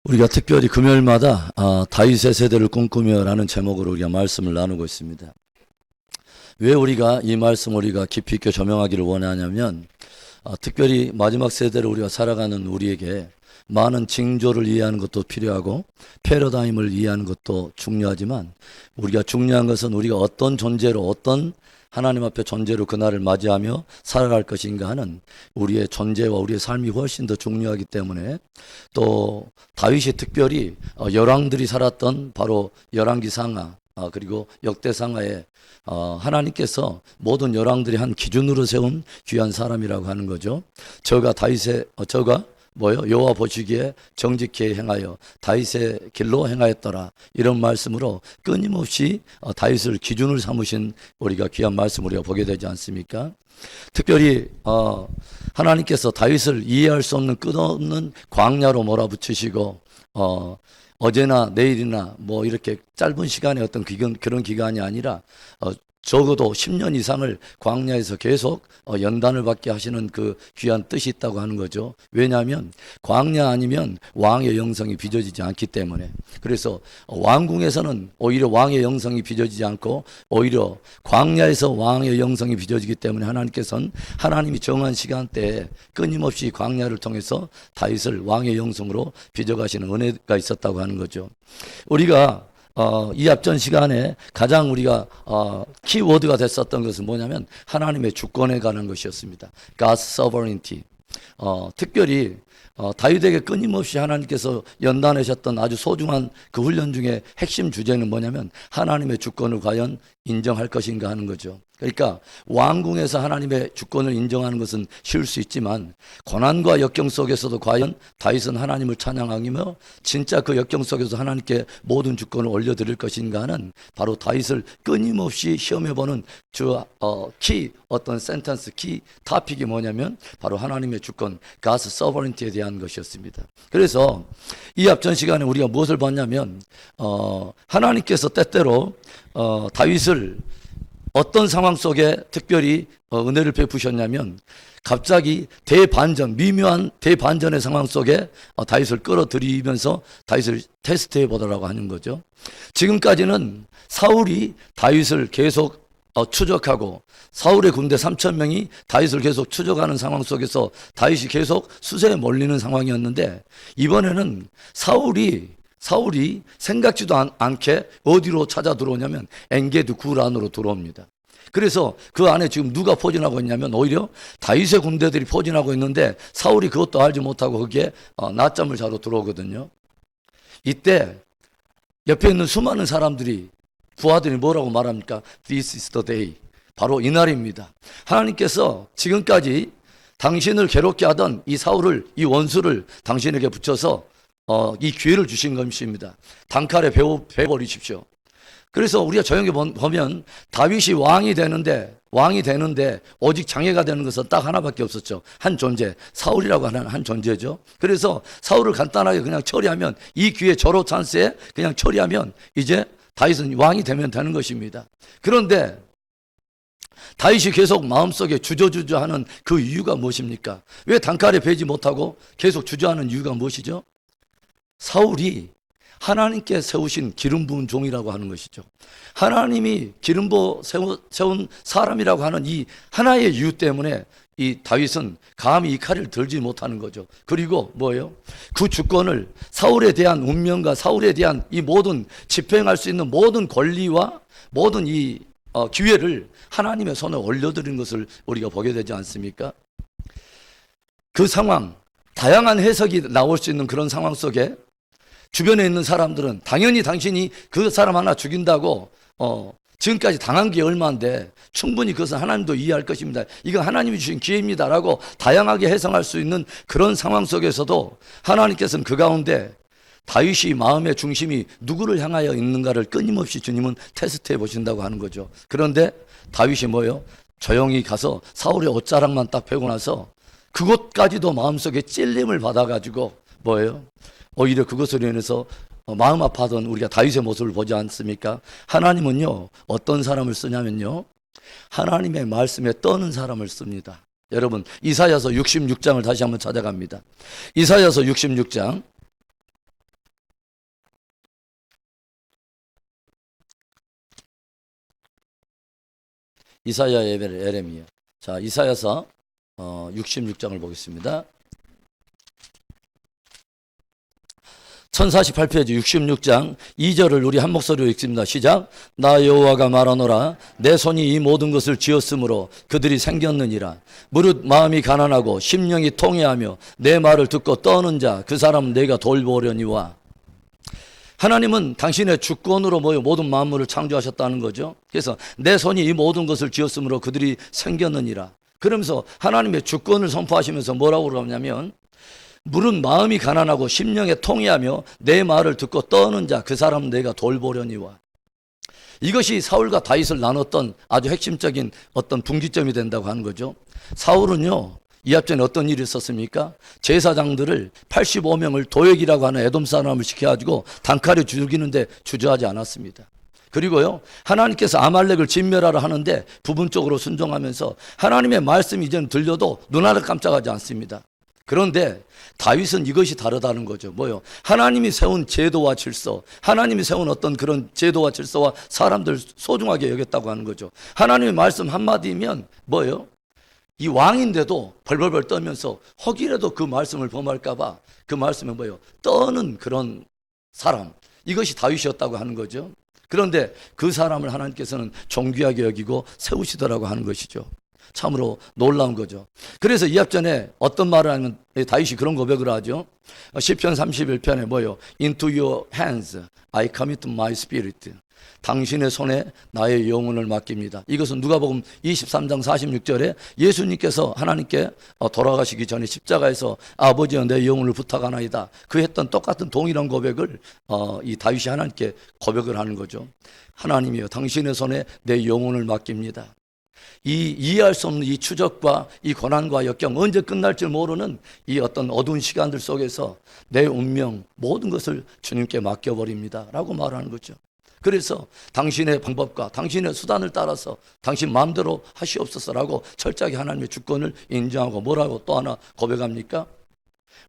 우리가 특별히 금요일마다 다윗의 세대를 꿈꾸며라는 제목으로 우리가 말씀을 나누고 있습니다. 왜 우리가 이 말씀 우리가 깊이 있게 조명하기를 원하냐면 특별히 마지막 세대를 우리가 살아가는 우리에게 많은 징조를 이해하는 것도 필요하고 패러다임을 이해하는 것도 중요하지만 우리가 중요한 것은 우리가 어떤 존재로 어떤 하나님 앞에 존재로 그날을 맞이하며 살아갈 것인가 하는 우리의 존재와 우리의 삶이 훨씬 더 중요하기 때문에 또 다윗이 특별히 열왕들이 살았던 바로 열왕기상하 그리고 역대상하에 하나님께서 모든 열왕들이 한 기준으로 세운 귀한 사람이라고 하는 거죠. 저가 여호와 보시기에 정직히 행하여 다윗의 길로 행하였더라, 이런 말씀으로 끊임없이 다윗을 기준을 삼으신 우리가 귀한 말씀 우리가 보게 되지 않습니까? 특별히 하나님께서 다윗을 이해할 수 없는 끝없는 광야로 몰아붙이시고 어제나 내일이나 뭐 이렇게 짧은 시간의 어떤 그런 기간이 아니라 적어도 10년 이상을 광야에서 계속 연단을 받게 하시는 그 귀한 뜻이 있다고 하는 거죠. 왜냐하면 광야 아니면 왕의 영성이 빚어지지 않기 때문에. 그래서 왕궁에서는 오히려 왕의 영성이 빚어지지 않고 오히려 광야에서 왕의 영성이 빚어지기 때문에 하나님께서는 하나님이 정한 시간대에 끊임없이 광야를 통해서 다윗을 왕의 영성으로 빚어가시는 은혜가 있었다고 하는 거죠. 우리가 이 앞전 시간에 가장 우리가 키워드가 됐었던 것은 뭐냐면 하나님의 주권에 관한 것이었습니다. God's sovereignty. 특별히 다윗에게 끊임없이 하나님께서 연단하셨던 아주 소중한 그 훈련 중에 핵심 주제는 뭐냐면 하나님의 주권을 과연 인정할 것인가 하는 거죠. 그러니까 왕궁에서 하나님의 주권을 인정하는 것은 쉬울 수 있지만 고난과 역경 속에서도 과연 다윗은 하나님을 찬양하며 진짜 그 역경 속에서 하나님께 모든 주권을 올려드릴 것인가 하는 바로 다윗을 끊임없이 시험해보는 어떤 센텐스, 키 타픽이 뭐냐면 바로 하나님의 주권, God's sovereignty에 대한 것이었습니다. 그래서 이 앞전 시간에 우리가 무엇을 봤냐면 하나님께서 때때로 다윗을 어떤 상황 속에 특별히 은혜를 베푸셨냐면 갑자기 미묘한 대반전의 상황 속에 다윗을 끌어들이면서 다윗을 테스트해 보더라고 하는 거죠. 지금까지는 사울이 다윗을 계속 추적하고 사울의 군대 3,000명이 다윗을 계속 추적하는 상황 속에서 다윗이 계속 수세에 몰리는 상황이었는데 이번에는 사울이 생각지도 않게 어디로 찾아 들어오냐면 엔게디 굴 안으로 들어옵니다. 그래서 그 안에 지금 누가 포진하고 있냐면 오히려 다윗의 군대들이 포진하고 있는데 사울이 그것도 알지 못하고 거기에 낮잠을 자러 들어오거든요. 이때 옆에 있는 수많은 사람들이 부하들이 뭐라고 말합니까? This is the day. 바로 이날입니다. 하나님께서 지금까지 당신을 괴롭게 하던 이 사울을, 이 원수를 당신에게 붙여서 이 기회를 주신 것입니다. 단칼에 베어버리십시오. 그래서 우리가 조용히 보면 다윗이 왕이 되는데 오직 장애가 되는 것은 딱 하나밖에 없었죠. 한 존재, 사울이라고 하는 한 존재죠. 그래서 사울을 간단하게 그냥 처리하면, 이 기회 저로 찬스에 그냥 처리하면 이제 다윗은 왕이 되면 되는 것입니다. 그런데 다윗이 계속 마음속에 주저하는 그 이유가 무엇입니까? 왜 단칼에 베지 못하고 계속 주저하는 이유가 무엇이죠? 사울이 하나님께 세우신 기름 부은 종이라고 하는 것이죠. 하나님이 기름 부어 세운 사람이라고 하는 이 하나의 이유 때문에 이 다윗은 감히 이 칼을 들지 못하는 거죠. 그리고 뭐예요? 그 주권을 사울에 대한 운명과 사울에 대한 이 모든 집행할 수 있는 모든 권리와 모든 이 기회를 하나님의 손에 올려드린 것을 우리가 보게 되지 않습니까? 그 상황, 다양한 해석이 나올 수 있는 그런 상황 속에 주변에 있는 사람들은 당연히 당신이 그 사람 하나 죽인다고 지금까지 당한 게 얼마인데 충분히 그것은 하나님도 이해할 것입니다. 이건 하나님이 주신 기회입니다 라고 다양하게 해석할 수 있는 그런 상황 속에서도 하나님께서는 그 가운데 다윗이 마음의 중심이 누구를 향하여 있는가를 끊임없이 주님은 테스트해 보신다고 하는 거죠. 그런데 다윗이 뭐예요? 조용히 가서 사울의 옷자락만 딱 베고 나서 그것까지도 마음속에 찔림을 받아가지고 뭐예요? 오히려 그것으로 인해서 마음 아파하던 우리가 다윗의 모습을 보지 않습니까? 하나님은요 어떤 사람을 쓰냐면요 하나님의 말씀에 떠는 사람을 씁니다. 여러분 이사야서 66장을 다시 한번 찾아갑니다. 이사야서 66장 이사야, 에레미야. 자, 이사야서 66장을 보겠습니다. 1048페이지 66장 2절을 우리 한 목소리로 읽습니다. 시작. 나 여호와가 말하노라. 내 손이 이 모든 것을 지었으므로 그들이 생겼느니라. 무릇 마음이 가난하고 심령이 통회하며 내 말을 듣고 떠는 자 그 사람은 내가 돌보려니와. 하나님은 당신의 주권으로 모든 만물을 창조하셨다는 거죠. 그래서 내 손이 이 모든 것을 지었으므로 그들이 생겼느니라. 그러면서 하나님의 주권을 선포하시면서 뭐라고 그러냐면 무릇 마음이 가난하고 심령에 통회하며 내 말을 듣고 떠는 자 그 사람은 내가 돌보려니와. 이것이 사울과 다윗을 나눴던 아주 핵심적인 어떤 분기점이 된다고 하는 거죠. 사울은요, 이 앞전에 어떤 일이 있었습니까? 제사장들을 85명을 도액이라고 하는 에돔 사람을 시켜가지고 단칼에 죽이는데 주저하지 않았습니다. 그리고요, 하나님께서 아말렉을 진멸하라 하는데 부분적으로 순종하면서 하나님의 말씀이 이제는 들려도 눈알을 깜짝하지 않습니다. 그런데 다윗은 이것이 다르다는 거죠. 뭐요? 하나님이 세운 제도와 질서, 하나님이 세운 어떤 그런 제도와 질서와 사람들 소중하게 여겼다고 하는 거죠. 하나님의 말씀 한마디면 뭐요? 이 왕인데도 벌벌벌 떨면서 혹이라도 그 말씀을 범할까봐 그 말씀은 뭐요? 떠는 그런 사람. 이것이 다윗이었다고 하는 거죠. 그런데 그 사람을 하나님께서는 존귀하게 여기고 세우시더라고 하는 것이죠. 참으로 놀라운 거죠. 그래서 이 앞전에 어떤 말을 하면 다윗이 그런 고백을 하죠. 시편 31편에 뭐요? Into your hands I commit my spirit. 당신의 손에 나의 영혼을 맡깁니다. 이것은 누가복음 23장 46절에 예수님께서 하나님께 돌아가시기 전에 십자가에서 아버지여 내 영혼을 부탁하나이다. 그 했던 똑같은 동일한 고백을 이 다윗이 하나님께 고백을 하는 거죠. 하나님이여 당신의 손에 내 영혼을 맡깁니다. 이 이해할 수 없는 이 추적과 이 고난과 역경, 언제 끝날지 모르는 이 어떤 어두운 시간들 속에서 내 운명 모든 것을 주님께 맡겨버립니다 라고 말하는 거죠. 그래서 당신의 방법과 당신의 수단을 따라서 당신 마음대로 하시옵소서라고 철저하게 하나님의 주권을 인정하고 뭐라고 또 하나 고백합니까?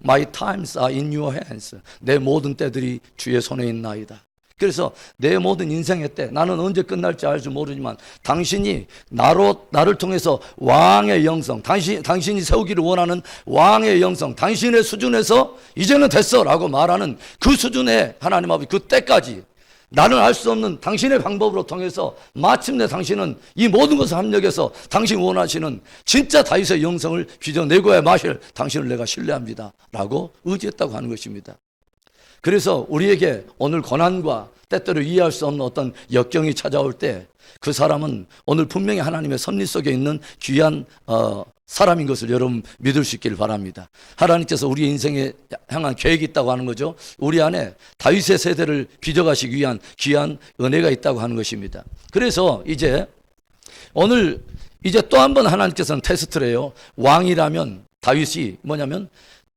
My times are in your hands. 내 모든 때들이 주의 손에 있나이다. 그래서 내 모든 인생의 때, 나는 언제 끝날지 알지 모르지만 당신이 나를 통해서 왕의 영성, 당신이 세우기를 원하는 왕의 영성, 당신의 수준에서 이제는 됐어 라고 말하는 그 수준의 하나님 아버지 그 때까지 나는 알 수 없는 당신의 방법으로 통해서 마침내 당신은 이 모든 것을 합력해서 당신이 원하시는 진짜 다윗의 영성을 빚어내고야 마실 당신을 내가 신뢰합니다 라고 의지했다고 하는 것입니다. 그래서 우리에게 오늘 고난과 때때로 이해할 수 없는 어떤 역경이 찾아올 때 그 사람은 오늘 분명히 하나님의 섭리 속에 있는 귀한 사람인 것을 여러분 믿을 수 있기를 바랍니다. 하나님께서 우리 인생에 향한 계획이 있다고 하는 거죠. 우리 안에 다윗의 세대를 빚어가시기 위한 귀한 은혜가 있다고 하는 것입니다. 그래서 오늘 또 한 번 하나님께서는 테스트를 해요. 왕이라면 다윗이 뭐냐면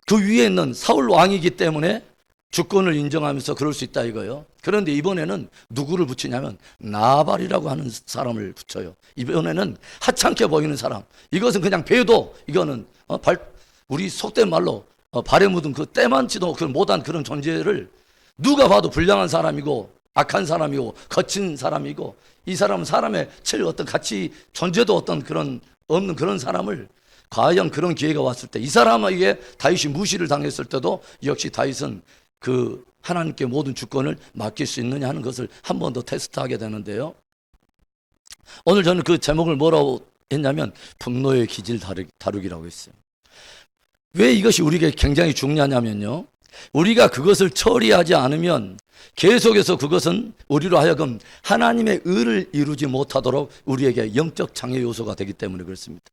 그 위에 있는 사울 왕이기 때문에 주권을 인정하면서 그럴 수 있다 이거예요. 그런데 이번에는 누구를 붙이냐면 나발이라고 하는 사람을 붙여요. 이번에는 하찮게 보이는 사람. 이것은 그냥 배도, 이거는 우리 속된 말로 발에 묻은 그 때만치도 못한 그런 존재를 누가 봐도 불량한 사람이고 악한 사람이고 거친 사람이고, 이 사람은 사람의 어떤 가치 존재도 어떤 그런 없는 그런 사람을 과연 그런 기회가 왔을 때 이 사람에게 다윗이 무시를 당했을 때도 역시 다윗은 그 하나님께 모든 주권을 맡길 수 있느냐 하는 것을 한 번 더 테스트하게 되는데요. 오늘 저는 그 제목을 뭐라고 했냐면 분노의 기질 다루기라고 했어요. 왜 이것이 우리에게 굉장히 중요하냐면요, 우리가 그것을 처리하지 않으면 계속해서 그것은 우리로 하여금 하나님의 의를 이루지 못하도록 우리에게 영적 장애 요소가 되기 때문에 그렇습니다.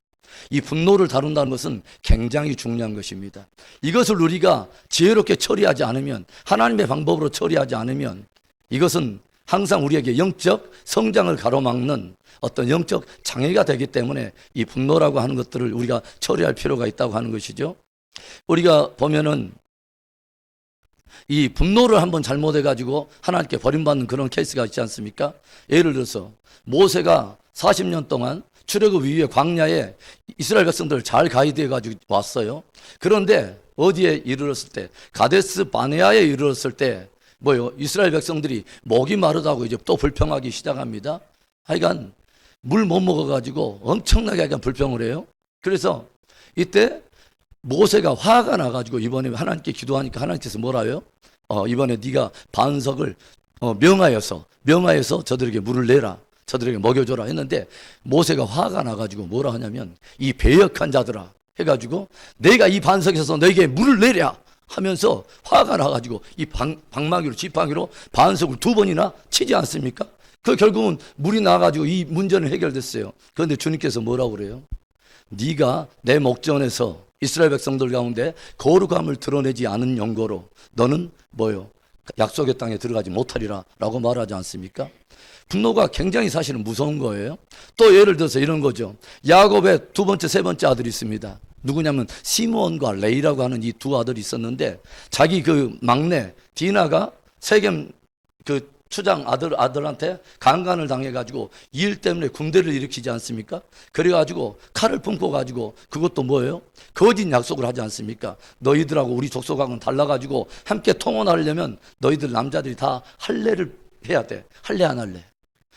이 분노를 다룬다는 것은 굉장히 중요한 것입니다. 이것을 우리가 지혜롭게 처리하지 않으면, 하나님의 방법으로 처리하지 않으면 이것은 항상 우리에게 영적 성장을 가로막는 어떤 영적 장애가 되기 때문에 이 분노라고 하는 것들을 우리가 처리할 필요가 있다고 하는 것이죠. 우리가 보면은 이 분노를 한번 잘못해가지고 하나님께 버림받는 그런 케이스가 있지 않습니까? 예를 들어서 모세가 40년 동안 출애굽 이후에 광야에 이스라엘 백성들을 잘 가이드해가지고 왔어요. 그런데 어디에 이르렀을 때, 가데스 바네아에 이르렀을 때 이스라엘 백성들이 목이 마르다고 이제 또 불평하기 시작합니다. 하여간 물 못 먹어가지고 엄청나게 약간 불평을 해요. 그래서 이때 모세가 화가 나가지고 이번에 하나님께 기도하니까 하나님께서 뭐라 해요? 이번에 네가 반석을 명하여서 저들에게 물을 내라, 저들에게 먹여줘라 했는데, 모세가 화가 나가지고 뭐라 하냐면, 이 배역한 자들아 해가지고 내가 이 반석에서 너에게 물을 내랴 하면서 화가 나가지고 이 방망이로, 지팡이로 반석을 2번이나 치지 않습니까? 그 결국은 물이 나가지고 이 문제는 해결됐어요. 그런데 주님께서 뭐라고 그래요? 네가 내 목전에서 이스라엘 백성들 가운데 거룩함을 드러내지 않은 연고로 너는 뭐요? 약속의 땅에 들어가지 못하리라 라고 말하지 않습니까? 분노가 굉장히 사실은 무서운 거예요. 또 예를 들어서 이런 거죠. 야곱의 2번째, 3번째 아들이 있습니다. 누구냐면 시므온과 레이라고 하는 이 2 아들이 있었는데, 자기 그 막내 디나가 세겜 그 추장 아들한테 강간을 당해가지고 일 때문에 군대를 일으키지 않습니까? 그래가지고 칼을 품고가지고, 그것도 뭐예요? 거짓 약속을 하지 않습니까? 너희들하고 우리 족속하고는 달라가지고 함께 통혼하려면 너희들 남자들이 다 할례를 해야 돼. 할례 안 할래?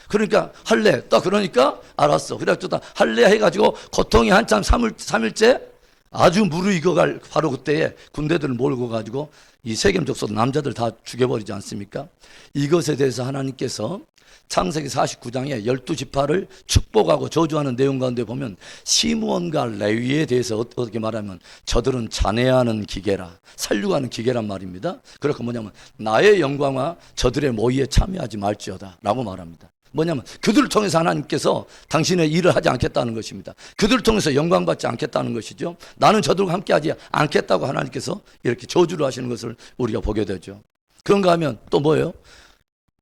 그러니까 할례, 딱 그러니까 알았어. 그래가지고 할례 해가지고 고통이 한참 3일째 아주 무르익어갈 바로 그때에 군대들을 몰고 가지고 이 세겜 족속 남자들 다 죽여버리지 않습니까? 이것에 대해서 하나님께서 창세기 49장에 12지파를 축복하고 저주하는 내용 가운데 보면, 시므온과 레위에 대해서 어떻게 말하면 저들은 잔해하는 기계라, 살육하는 기계란 말입니다. 그렇고 뭐냐면 나의 영광과 저들의 모의에 참여하지 말지어다 라고 말합니다. 뭐냐면 그들을 통해서 하나님께서 당신의 일을 하지 않겠다는 것입니다. 그들을 통해서 영광받지 않겠다는 것이죠. 나는 저들과 함께하지 않겠다고 하나님께서 이렇게 저주를 하시는 것을 우리가 보게 되죠. 그런가 하면 또 뭐예요?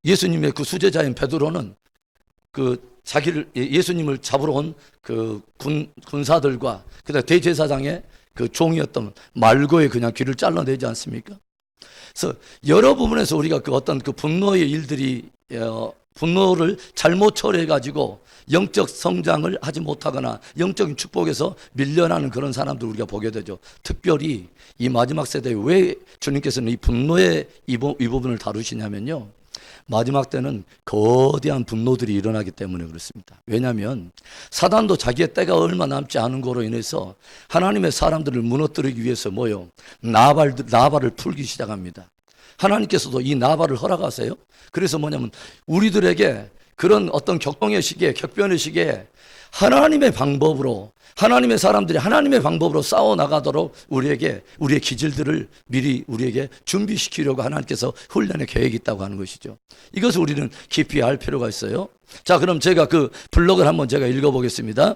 예수님의 그 수제자인 베드로는 그 예수님을 잡으러 온 그 군사들과 그다음 대제사장의 그 종이었던 말고에 그냥 귀를 잘라내지 않습니까? 그래서 여러 부분에서 우리가 그 어떤 그 분노의 일들이 분노를 잘못 처리해 가지고 영적 성장을 하지 못하거나 영적인 축복에서 밀려나는 그런 사람들 우리가 보게 되죠. 특별히 이 마지막 세대에 왜 주님께서는 이 분노의 이 부분을 다루시냐면요, 마지막 때는 거대한 분노들이 일어나기 때문에 그렇습니다. 왜냐하면 사단도 자기의 때가 얼마 남지 않은 거로 인해서 하나님의 사람들을 무너뜨리기 위해서 뭐요? 나발을 풀기 시작합니다. 하나님께서도 이 나발을 허락하세요. 그래서 뭐냐면 우리들에게 그런 어떤 격동의 시기에, 격변의 시기에 하나님의 방법으로, 하나님의 사람들이 하나님의 방법으로 싸워나가도록 우리에게 우리의 기질들을 미리 우리에게 준비시키려고 하나님께서 훈련의 계획이 있다고 하는 것이죠. 이것을 우리는 깊이 알 필요가 있어요. 자, 그럼 제가 그 블록을 한번 제가 읽어보겠습니다.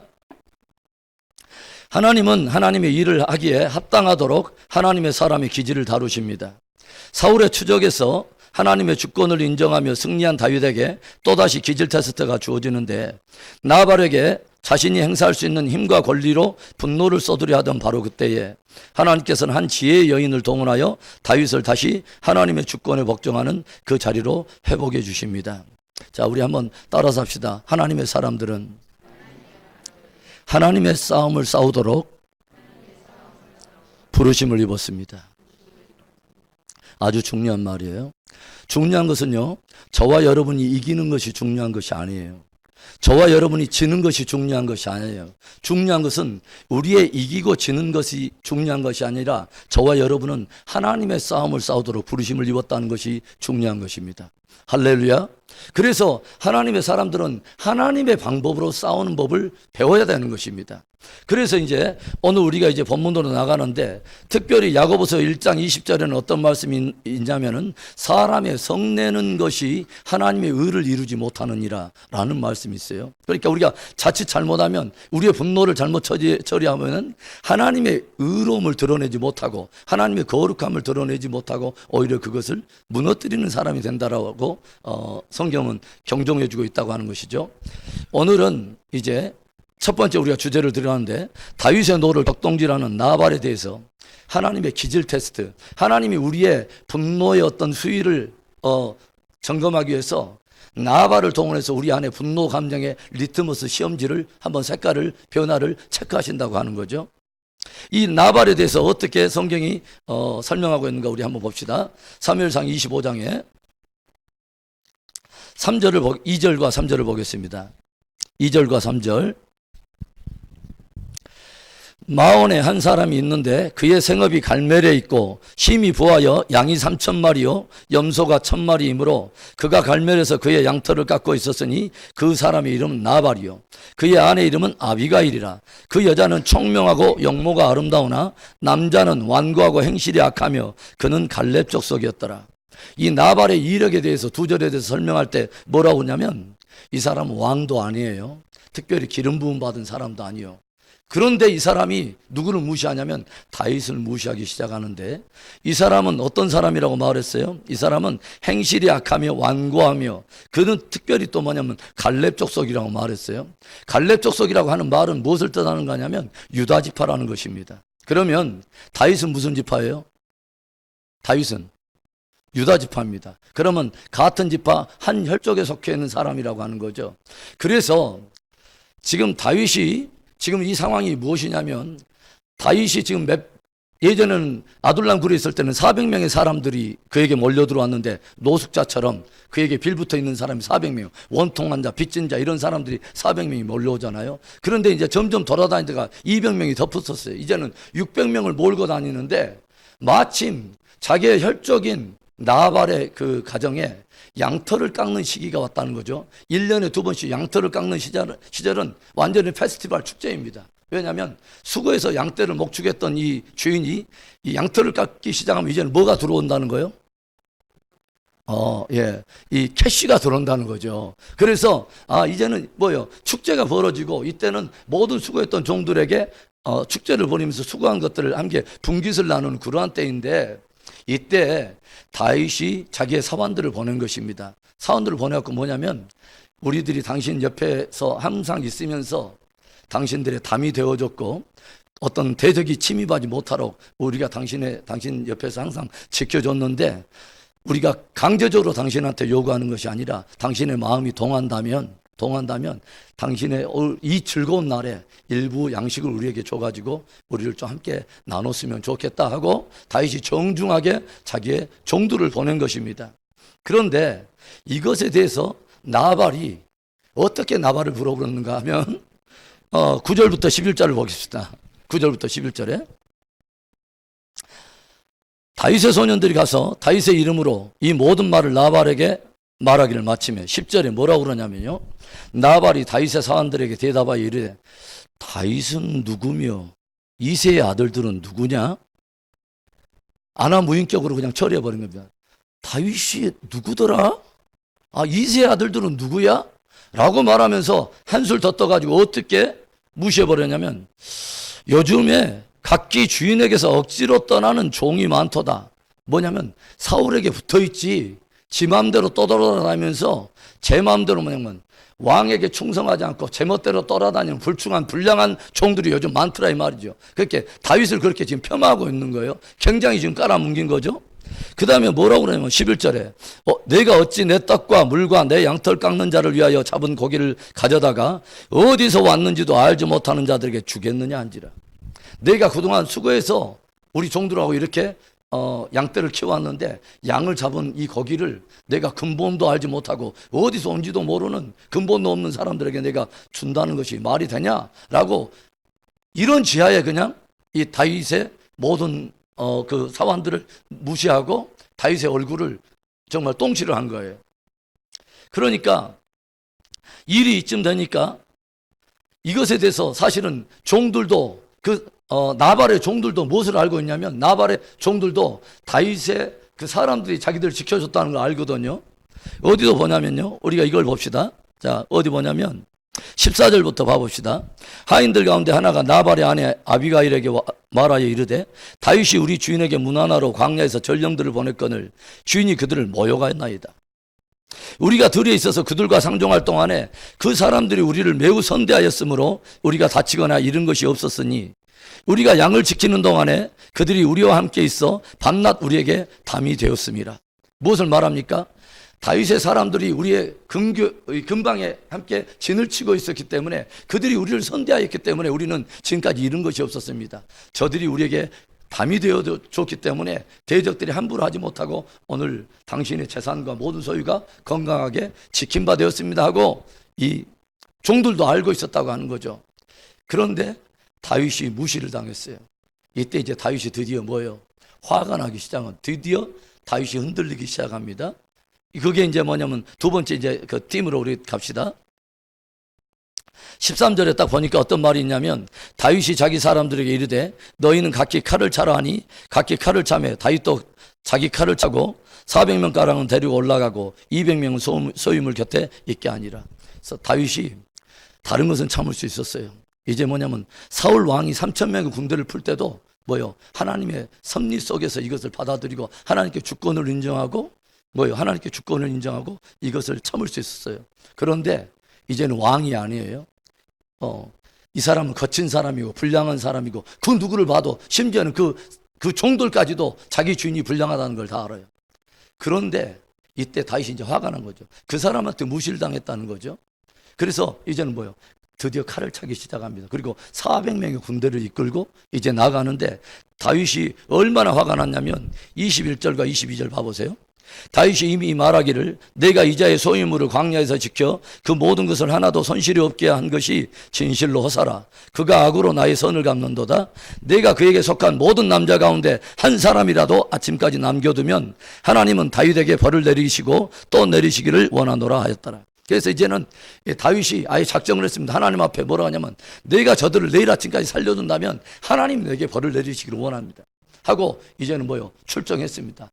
하나님은 하나님의 일을 하기에 합당하도록 하나님의 사람의 기질을 다루십니다. 사울의 추적에서 하나님의 주권을 인정하며 승리한 다윗에게 또다시 기질 테스트가 주어지는데, 나발에게 자신이 행사할 수 있는 힘과 권리로 분노를 쏟으려 하던 바로 그때에 하나님께서는 한 지혜의 여인을 동원하여 다윗을 다시 하나님의 주권에 복종하는 그 자리로 회복해 주십니다. 자, 우리 한번 따라서 합시다. 하나님의 사람들은 하나님의 싸움을 싸우도록 부르심을 입었습니다. 아주 중요한 말이에요. 중요한 것은요, 저와 여러분이 이기는 것이 중요한 것이 아니에요. 저와 여러분이 지는 것이 중요한 것이 아니에요. 중요한 것은 우리의 이기고 지는 것이 중요한 것이 아니라 저와 여러분은 하나님의 싸움을 싸우도록 부르심을 입었다는 것이 중요한 것입니다. 할렐루야. 그래서 하나님의 사람들은 하나님의 방법으로 싸우는 법을 배워야 되는 것입니다. 그래서 이제 오늘 우리가 이제 본문으로 나가는데, 특별히 야고보서 1장 20절에는 어떤 말씀이 있냐면은 사람의 성내는 것이 하나님의 의를 이루지 못하느니라 라는 말씀이 있어요. 그러니까 우리가 자칫 잘못하면, 우리의 분노를 잘못 처리하면은 하나님의 의로움을 드러내지 못하고 하나님의 거룩함을 드러내지 못하고 오히려 그것을 무너뜨리는 사람이 된다라고 성경은 경종해주고 있다고 하는 것이죠. 오늘은 이제 첫 번째 우리가 주제를 들어가는데, 다윗의 노를 격동질하는 나발에 대해서 하나님의 기질 테스트, 하나님이 우리의 분노의 어떤 수위를 점검하기 위해서 나발을 동원해서 우리 안에 분노 감정의 리트머스 시험지를 한번 색깔을, 변화를 체크하신다고 하는 거죠. 이 나발에 대해서 어떻게 성경이 설명하고 있는가 우리 한번 봅시다. 사무엘상 25장에 2절과 3절을 보겠습니다. 2절과 3절. 마온에 한 사람이 있는데 그의 생업이 갈멜에 있고 심히 부하여 양이 3,000마리요 염소가 1,000마리이므로 그가 갈멜에서 그의 양털을 깎고 있었으니 그 사람의 이름은 나발이요 그의 아내 이름은 아비가일이라. 그 여자는 총명하고 영모가 아름다우나 남자는 완고하고 행실이 악하며 그는 갈렙 족속이었더라. 이 나발의 이력에 대해서 2절에 대해서 설명할 때 뭐라고 하냐면 이 사람은 왕도 아니에요. 특별히 기름 부음 받은 사람도 아니요. 그런데 이 사람이 누구를 무시하냐면 다윗을 무시하기 시작하는데, 이 사람은 어떤 사람이라고 말했어요? 이 사람은 행실이 악하며 완고하며 그는 특별히 또 뭐냐면 갈렙 족속이라고 말했어요. 갈렙 족속이라고 하는 말은 무엇을 뜻하는 거냐면 유다 지파라는 것입니다. 그러면 다윗은 무슨 지파예요? 다윗은 유다 지파입니다. 그러면 같은 지파 한 혈족에 속해 있는 사람이라고 하는 거죠. 그래서 지금 다윗이 지금 이 상황이 무엇이냐면, 다윗이 지금 예전에는 아둘람 굴에 있을 때는 400명의 사람들이 그에게 몰려 들어왔는데 노숙자처럼 그에게 빌붙어 있는 사람이 400명, 원통 환자, 빚진 자 이런 사람들이 400명이 몰려오잖아요. 그런데 이제 점점 돌아다니다가 200명이 덧붙었어요. 이제는 600명을 몰고 다니는데 마침 자기의 혈족인 나발의 그 가정에 양털을 깎는 시기가 왔다는 거죠. 1년에 2번씩 양털을 깎는 시절은 완전히 페스티벌 축제입니다. 왜냐하면 수거해서 양떼를 목축했던 이 주인이 이 양털을 깎기 시작하면 이제는 뭐가 들어온다는 거예요? 이 캐시가 들어온다는 거죠. 그래서 이제는 뭐요? 축제가 벌어지고, 이때는 모든 수고했던 종들에게 축제를 벌이면서 수고한 것들을 함께 분깃을 나누는 그러한 때인데, 이때 다윗이 자기의 사원들을 보낸 것입니다. 사원들을 보내갖고 뭐냐면, 우리들이 당신 옆에서 항상 있으면서 당신들의 담이 되어줬고 어떤 대적이 침입하지 못하도록 우리가 당신 옆에서 항상 지켜줬는데, 우리가 강제적으로 당신한테 요구하는 것이 아니라 당신의 마음이 동한다면 당신의 이 즐거운 날에 일부 양식을 우리에게 줘가지고 우리를 좀 함께 나눴으면 좋겠다 하고 다윗이 정중하게 자기의 종들을 보낸 것입니다. 그런데 이것에 대해서 나발이 어떻게 나발을 물어보는가 하면 9절부터 11절을 보겠습니다. 9절부터 11절에 다윗의 소년들이 가서 다윗의 이름으로 이 모든 말을 나발에게 말하기를 마치며 10절에 뭐라고 그러냐면요, 나발이 다윗의 사원들에게 대답하여 이르되 다윗은 누구며 이새의 아들들은 누구냐? 아나무인격으로 그냥 처리해버린 겁니다. 다윗이 누구더라? 이새의 아들들은 누구야? 라고 말하면서 한술 더 떠가지고 어떻게 무시해버렸냐면, 요즘에 각기 주인에게서 억지로 떠나는 종이 많도다. 뭐냐면 사울에게 붙어있지 지 마음대로 떠돌아다니면서 제 마음대로 뭐냐면 왕에게 충성하지 않고 제멋대로 떠나다니는 불량한 종들이 요즘 많더라 이 말이죠. 그렇게 다윗을 그렇게 지금 폄하하고 있는 거예요. 굉장히 지금 깔아뭉긴 거죠. 그 다음에 뭐라고 그러냐면 11절에 내가 어찌 내 떡과 물과 내 양털 깎는 자를 위하여 잡은 고기를 가져다가 어디서 왔는지도 알지 못하는 자들에게 주겠느냐 한지라. 내가 그동안 수고해서 우리 종들하고 이렇게 양떼를 키워왔는데 양을 잡은 이 고기를 내가 근본도 알지 못하고 어디서 온지도 모르는 근본도 없는 사람들에게 내가 준다는 것이 말이 되냐라고, 이런 지하에 그냥 이 다윗의 모든 그 사원들을 무시하고 다윗의 얼굴을 정말 똥칠을 한 거예요. 그러니까 일이 이쯤 되니까 이것에 대해서 사실은 종들도 나발의 종들도 무엇을 알고 있냐면, 나발의 종들도 다윗의 그 사람들이 자기들 지켜줬다는 걸 알거든요. 어디도 보냐면요, 우리가 이걸 봅시다. 자, 어디 보냐면 14절부터 봐봅시다. 하인들 가운데 하나가 나발의 아내 아비가일에게 말하여 이르되 다윗이 우리 주인에게 문하나로 광야에서 전령들을 보냈거늘 주인이 그들을 모욕하였나이다. 우리가 들에 있어서 그들과 상종할 동안에 그 사람들이 우리를 매우 선대하였으므로 우리가 다치거나 잃은 것이 없었으니 우리가 양을 지키는 동안에 그들이 우리와 함께 있어 밤낮 우리에게 담이 되었습니다. 무엇을 말합니까? 다윗의 사람들이 우리의 근방에 함께 진을 치고 있었기 때문에, 그들이 우리를 선대하였기 때문에 우리는 지금까지 잃은 것이 없었습니다. 저들이 우리에게 담이 되어줬기 때문에 대적들이 함부로 하지 못하고 오늘 당신의 재산과 모든 소유가 건강하게 지킨 바 되었습니다 하고 이 종들도 알고 있었다고 하는 거죠. 그런데 다윗이 무시를 당했어요. 이때 이제 다윗이 드디어 뭐예요? 화가 나기 시작한, 드디어 다윗이 흔들리기 시작합니다. 그게 이제 뭐냐면 두 번째 이제 그 팀으로 우리 갑시다. 13절에 딱 보니까 어떤 말이 있냐면, 다윗이 자기 사람들에게 이르되 너희는 각기 칼을 차라 하니 각기 칼을 차매 다윗도 자기 칼을 차고 400명 가량은 데리고 올라가고 200명은 소유물 곁에 있게 하니라. 그래서 다윗이 다른 것은 참을 수 있었어요. 이제 뭐냐면 사울 왕이 3,000명의 군대를 풀 때도 뭐요? 하나님의 섭리 속에서 이것을 받아들이고 하나님께 주권을 인정하고 뭐요? 하나님께 주권을 인정하고 이것을 참을 수 있었어요. 그런데 이제는 왕이 아니에요. 이 사람은 거친 사람이고 불량한 사람이고 그 누구를 봐도 심지어는 그 종들까지도 자기 주인이 불량하다는 걸 다 알아요. 그런데 이때 다윗이 이제 화가 난 거죠. 그 사람한테 무시를 당했다는 거죠. 그래서 이제는 뭐요? 드디어 칼을 차기 시작합니다. 그리고 400명의 군대를 이끌고 이제 나가는데 다윗이 얼마나 화가 났냐면 21절과 22절 봐보세요. 다윗이 이미 말하기를 내가 이자의 소유물을 광야에서 지켜 그 모든 것을 하나도 손실이 없게 한 것이 진실로 허사라. 그가 악으로 나의 선을 갚는도다. 내가 그에게 속한 모든 남자 가운데 한 사람이라도 아침까지 남겨두면 하나님은 다윗에게 벌을 내리시고 또 내리시기를 원하노라 하였더라. 그래서 이제는 다윗이 아예 작정을 했습니다. 하나님 앞에 뭐라고 하냐면 내가 저들을 내일 아침까지 살려둔다면 하나님이 내게 벌을 내리시기를 원합니다 하고 이제는 뭐요? 출정했습니다.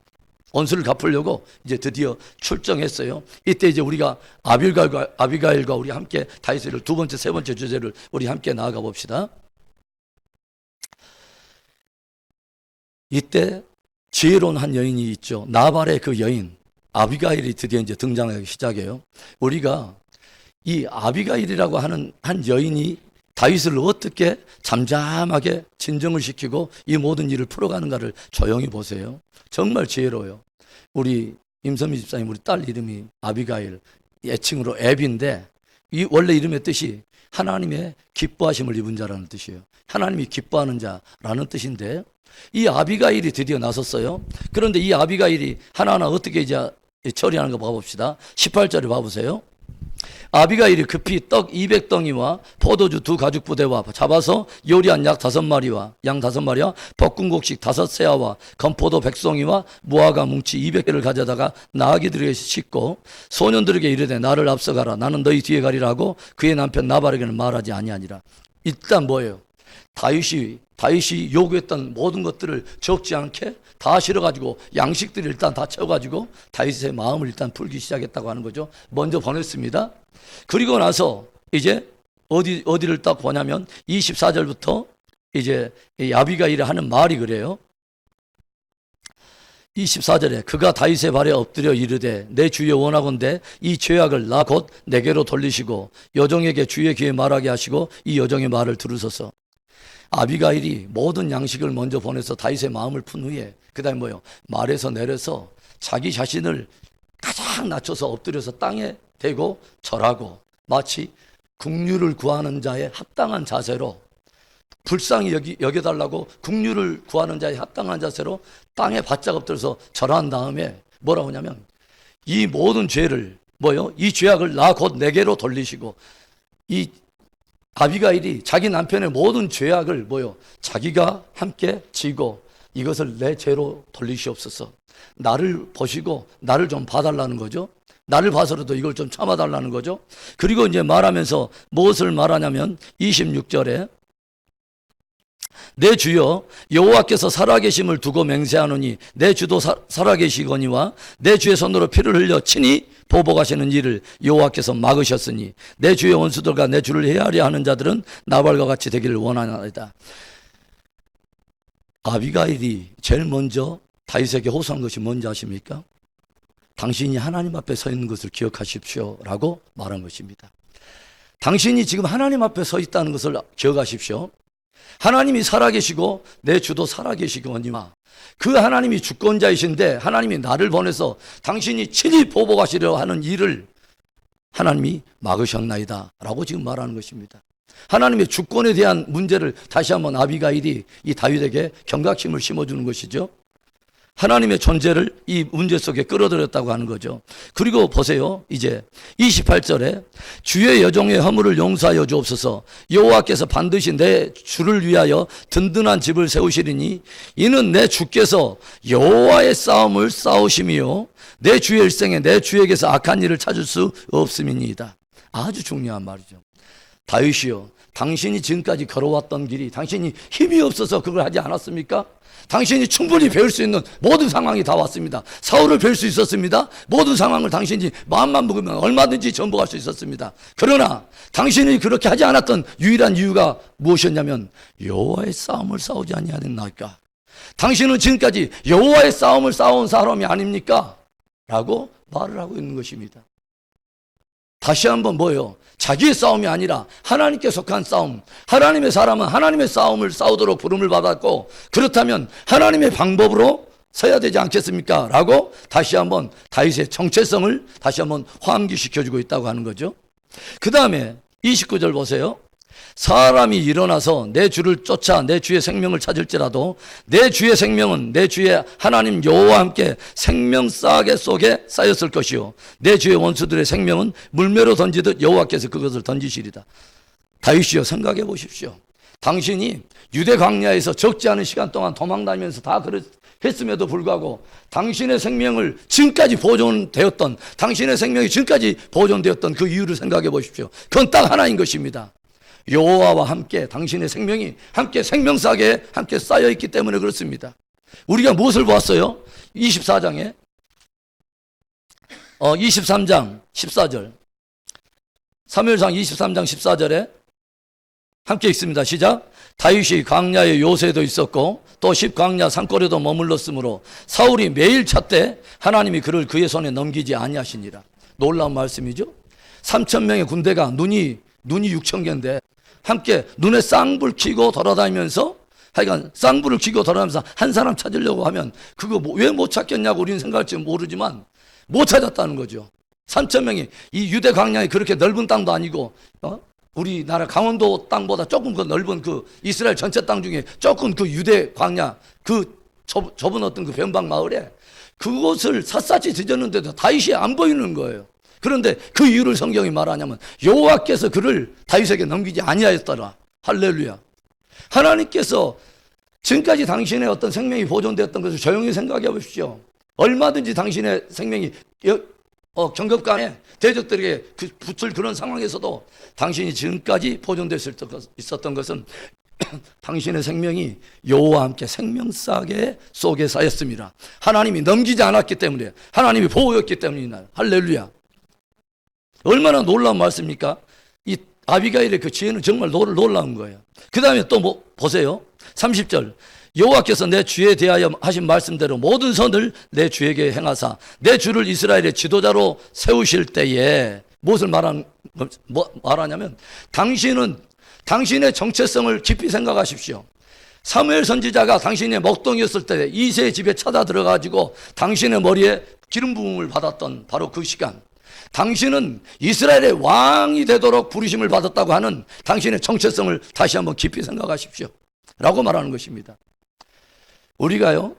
원수를 갚으려고 이제 드디어 출정했어요. 이때 이제 우리가 아비가일과 우리 함께 다윗을 두 번째, 세 번째 주제를 우리 함께 나아가 봅시다. 이때 지혜로운 한 여인이 있죠. 나발의 그 여인 아비가일이 드디어 이제 등장하기 시작해요. 우리가 이 아비가일이라고 하는 한 여인이 다윗을 어떻게 잠잠하게 진정을 시키고 이 모든 일을 풀어가는가를 조용히 보세요. 정말 지혜로워요. 우리 임선미 집사님 우리 딸 이름이 아비가일, 애칭으로 앱인데 이 원래 이름의 뜻이 하나님의 기뻐하심을 입은 자라는 뜻이에요. 하나님이 기뻐하는 자라는 뜻인데 이 아비가일이 드디어 나섰어요. 그런데 이 아비가일이 하나하나 어떻게 이제 처리하는 거 봐봅시다. 18절에 봐보세요. 아비가일이 급히 떡 200덩이와 포도주 2가죽 부대와 잡아서 요리한 양 5마리와 볶음곡식 5세아와 건포도 100송이와 무화과 뭉치 200개를 가져다가 나귀들에게 싣고 소년들에게 이르되 나를 앞서가라. 나는 너희 뒤에 가리라고 그의 남편 나발에게는 말하지 아니하니라. 일단 뭐예요? 다윗이 요구했던 모든 것들을 적지 않게 다 실어가지고 양식들을 일단 다 채워가지고 다윗의 마음을 일단 풀기 시작했다고 하는 거죠. 먼저 보냈습니다. 그리고 나서 이제 어디를 딱 보냐면 24절부터 이제 아비가일이 하는 말이 그래요. 24절에 그가 다윗의 발에 엎드려 이르되 내 주여 원하건대 이 죄악을 나 곧 내게로 돌리시고 여종에게 주의 귀에 말하게 하시고 이 여종의 말을 들으소서. 아비가일이 모든 양식을 먼저 보내서 다윗의 마음을 푼 후에 그 다음에 뭐요? 말에서 내려서 자기 자신을 가장 낮춰서 엎드려서 땅에 대고 절하고 마치 국류를 구하는 자의 합당한 자세로 불쌍히 여겨달라고 국류를 구하는 자의 합당한 자세로 땅에 바짝 엎드려서 절한 다음에 뭐라고 하냐면 이 모든 죄를 뭐요? 이 죄악을 나 곧 내게로 돌리시고 이 아비가일이 자기 남편의 모든 죄악을 뭐요? 자기가 함께 지고 이것을 내 죄로 돌리시옵소서. 나를 보시고 나를 좀 봐달라는 거죠. 나를 봐서라도 이걸 좀 참아달라는 거죠. 그리고 이제 말하면서 무엇을 말하냐면 26절에 내 주여 여호와께서 살아계심을 두고 맹세하노니 내 주도 살아계시거니와 내 주의 손으로 피를 흘려 친히 보복하시는 일을 여호와께서 막으셨으니 내 주의 원수들과 내 주를 헤아려 하는 자들은 나발과 같이 되기를 원하나이다. 아비가일이 제일 먼저 다윗에게 호소한 것이 뭔지 아십니까? 당신이 하나님 앞에 서 있는 것을 기억하십시오 라고 말한 것입니다. 당신이 지금 하나님 앞에 서 있다는 것을 기억하십시오. 하나님이 살아계시고 내 주도 살아계시거니와 그 하나님이 주권자이신데 하나님이 나를 보내서 당신이 친히 보복하시려 하는 일을 하나님이 막으셨나이다 라고 지금 말하는 것입니다. 하나님의 주권에 대한 문제를 다시 한번 아비가일이 이 다윗에게 경각심을 심어주는 것이죠. 하나님의 존재를 이 문제 속에 끌어들였다고 하는 거죠. 그리고 보세요. 이제 28절에 주의 여종의 허물을 용서하여 주옵소서. 여호와께서 반드시 내 주를 위하여 든든한 집을 세우시리니 이는 내 주께서 여호와의 싸움을 싸우심이요 내 주의 일생에 내 주에게서 악한 일을 찾을 수 없음이니이다. 아주 중요한 말이죠. 다윗이요, 당신이 지금까지 걸어왔던 길이 당신이 힘이 없어서 그걸 하지 않았습니까? 당신이 충분히 배울 수 있는 모든 상황이 다 왔습니다. 사울을 배울 수 있었습니다. 모든 상황을 당신이 마음만 먹으면 얼마든지 전복할 수 있었습니다. 그러나 당신이 그렇게 하지 않았던 유일한 이유가 무엇이었냐면 여호와의 싸움을 싸우지 아니하였나이까. 당신은 지금까지 여호와의 싸움을 싸운 사람이 아닙니까? 라고 말을 하고 있는 것입니다. 다시 한번 뭐예요? 자기의 싸움이 아니라 하나님께 속한 싸움. 하나님의 사람은 하나님의 싸움을 싸우도록 부름을 받았고 그렇다면 하나님의 방법으로 서야 되지 않겠습니까? 라고 다시 한번 다윗의 정체성을 다시 한번 환기시켜주고 있다고 하는 거죠. 그 다음에 29절 보세요. 사람이 일어나서 내 주를 쫓아 내 주의 생명을 찾을지라도 내 주의 생명은 내 주의 하나님 여호와와 함께 생명싸개 속에 쌓였을 것이요 내 주의 원수들의 생명은 물매로 던지듯 여호와께서 그것을 던지시리다. 다윗이여, 생각해 보십시오. 당신이 유대 광야에서 적지 않은 시간 동안 도망다니면서 다 했음에도 불구하고 당신의 생명을 지금까지 보존되었던, 당신의 생명이 지금까지 보존되었던 그 이유를 생각해 보십시오. 그건 딱 하나인 것입니다. 여호와와 함께 당신의 생명이 함께 생명싸개에 함께 쌓여있기 때문에 그렇습니다. 우리가 무엇을 보았어요? 24장에 23장 14절 사무엘상 23장 14절에 함께 읽습니다. 시작. 다윗이 광야에 요새도 있었고 또 10광야 산골에도 머물렀으므로 사울이 매일 찾되 하나님이 그를 그의 손에 넘기지 아니하시니라. 놀라운 말씀이죠. 3,000명의 군대가 눈이 6,000개인데 함께 눈에 쌍불 켜고 돌아다니면서 하여간 쌍불을 켜고 돌아다니면서 한 사람 찾으려고 하면 그거 왜 못 찾겠냐고 우리는 생각할지 모르지만 못 찾았다는 거죠. 3,000명이 이 유대 광야에 그렇게 넓은 땅도 아니고 우리나라 강원도 땅보다 조금 그 넓은 그 이스라엘 전체 땅 중에 조금 그 유대 광야 그 좁은 어떤 그 변방 마을에 그곳을 샅샅이 뒤졌는데도 다윗이 안 보이는 거예요. 그런데 그 이유를 성경이 말하냐면 여호와께서 그를 다윗에게 넘기지 아니하였더라. 할렐루야. 하나님께서 지금까지 당신의 어떤 생명이 보존되었던 것을 조용히 생각해 보십시오. 얼마든지 당신의 생명이 경급간에 대적들에게 붙을 그런 상황에서도 당신이 지금까지 보존됐을 있었던 것은 당신의 생명이 여호와와 함께 생명싸개 속에 쌓였습니다. 하나님이 넘기지 않았기 때문에, 하나님이 보호였기 때문이나. 할렐루야. 얼마나 놀라운 말씀입니까? 이 아비가일의 그 지혜는 정말 놀라운 거예요. 그 다음에 또 보세요. 30절. 여호와께서 내 주에 대하여 하신 말씀대로 모든 선을 내 주에게 행하사 내 주를 이스라엘의 지도자로 세우실 때에 무엇을 말하냐면 당신은 당신의 정체성을 깊이 생각하십시오. 사무엘 선지자가 당신의 먹동이었을 때 이새의 집에 찾아 들어가지고 당신의 머리에 기름 부음을 받았던 바로 그 시간, 당신은 이스라엘의 왕이 되도록 부르심을 받았다고 하는 당신의 정체성을 다시 한번 깊이 생각하십시오 라고 말하는 것입니다. 우리가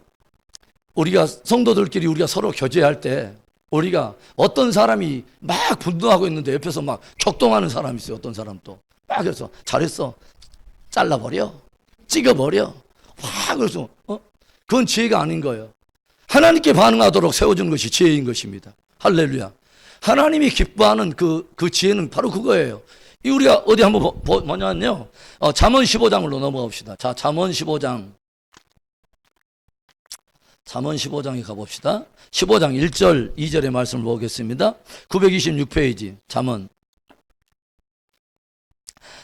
성도들끼리 우리가 서로 교제할 때 우리가 어떤 사람이 막 분노하고 있는데 옆에서 막 격동하는 사람이 있어요. 어떤 사람도 막 해서 잘했어, 잘라버려, 찍어버려, 확 그래서 그건 지혜가 아닌 거예요. 하나님께 반응하도록 세워주는 것이 지혜인 것입니다. 할렐루야. 하나님이 기뻐하는 그 지혜는 바로 그거예요. 우리가 어디 한번 뭐냐면요, 잠언 15장으로 넘어갑시다. 자, 잠언 15장에 가봅시다. 15장 1절 2절의 말씀을 보겠습니다. 926페이지 잠언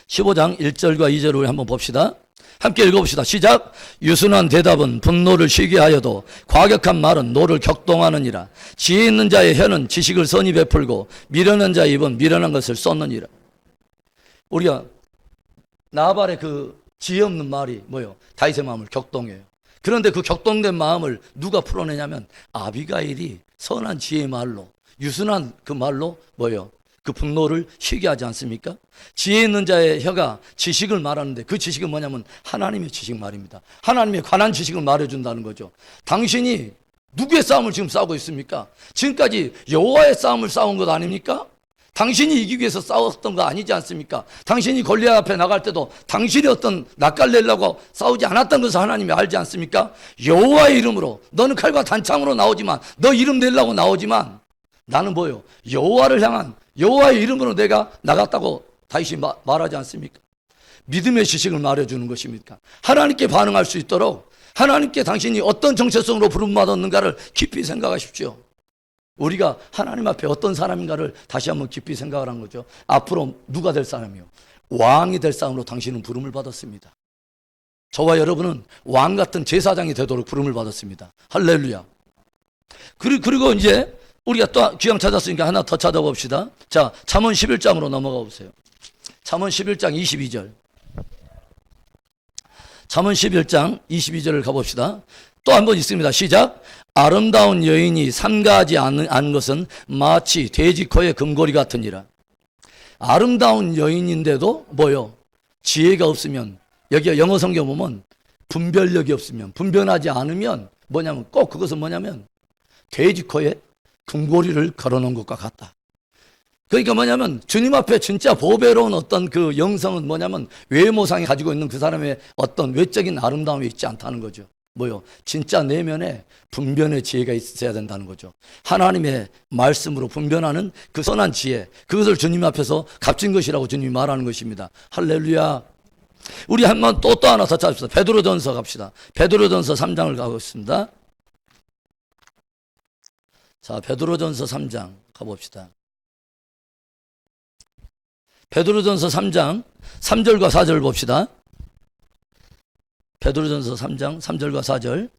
15장 1절과 2절을 우리 한번 봅시다. 함께 읽어봅시다. 시작. 유순한 대답은 분노를 쉬게 하여도 과격한 말은 노를 격동하느니라. 지혜 있는 자의 혀는 지식을 선히 베풀고 미련한 자의 입은 미련한 것을 쏟느니라. 우리가 나발의 그 지혜 없는 말이 뭐예요? 다윗의 마음을 격동해요. 그런데 그 격동된 마음을 누가 풀어내냐면 아비가일이 선한 지혜의 말로, 유순한 그 말로 뭐예요? 그 분노를 쉬게 하지 않습니까? 지혜 있는 자의 혀가 지식을 말하는데 그 지식은 뭐냐면 하나님의 지식 말입니다. 하나님에 관한 지식을 말해준다는 거죠. 당신이 누구의 싸움을 지금 싸우고 있습니까? 지금까지 여호와의 싸움을 싸운 것 아닙니까? 당신이 이기기 위해서 싸웠던 거 아니지 않습니까? 당신이 골리앗 앞에 나갈 때도 당신이 어떤 낚아내려고 싸우지 않았던 것을 하나님이 알지 않습니까? 여호와의 이름으로 너는 칼과 단창으로 나오지만 너 이름 내려고 나오지만 나는 뭐요? 여호와를 향한 여호와의 이름으로 내가 나갔다고 다윗이 말하지 않습니까? 믿음의 지식을 말해주는 것입니까? 하나님께 반응할 수 있도록 하나님께 당신이 어떤 정체성으로 부름받았는가를 깊이 생각하십시오. 우리가 하나님 앞에 어떤 사람인가를 다시 한번 깊이 생각을 한 거죠. 앞으로 누가 될 사람이요? 왕이 될 사람으로 당신은 부름을 받았습니다. 저와 여러분은 왕 같은 제사장이 되도록 부름을 받았습니다. 할렐루야. 그리고 이제 우리가 또 귀양 찾았으니까 하나 더 찾아봅시다. 자, 잠언 11장으로 넘어가 보세요. 잠언 11장 22절. 잠언 11장 22절을 가봅시다. 또 한 번 있습니다. 시작. 아름다운 여인이 삼가하지 않은 것은 마치 돼지 코의 금고리 같으니라. 아름다운 여인인데도 뭐요? 지혜가 없으면, 여기 영어 성경 보면 분별력이 없으면, 분별하지 않으면 뭐냐면 꼭 그것은 뭐냐면 돼지 코에 금고리를 걸어놓은 것과 같다. 그러니까 뭐냐면 주님 앞에 진짜 보배로운 어떤 그 영성은 뭐냐면 외모상이 가지고 있는 그 사람의 어떤 외적인 아름다움이 있지 않다는 거죠. 뭐요? 진짜 내면에 분별의 지혜가 있어야 된다는 거죠. 하나님의 말씀으로 분별하는 그 선한 지혜, 그것을 주님 앞에서 값진 것이라고 주님이 말하는 것입니다. 할렐루야. 우리 한번 또 하나 더 찾읍시다. 베드로전서 갑시다. 베드로전서 3장을 가고 있습니다. 자, 베드로전서 3장 가봅시다. 베드로전서 3장 3절과 4절 봅시다. 베드로전서 3장 3절과 4절.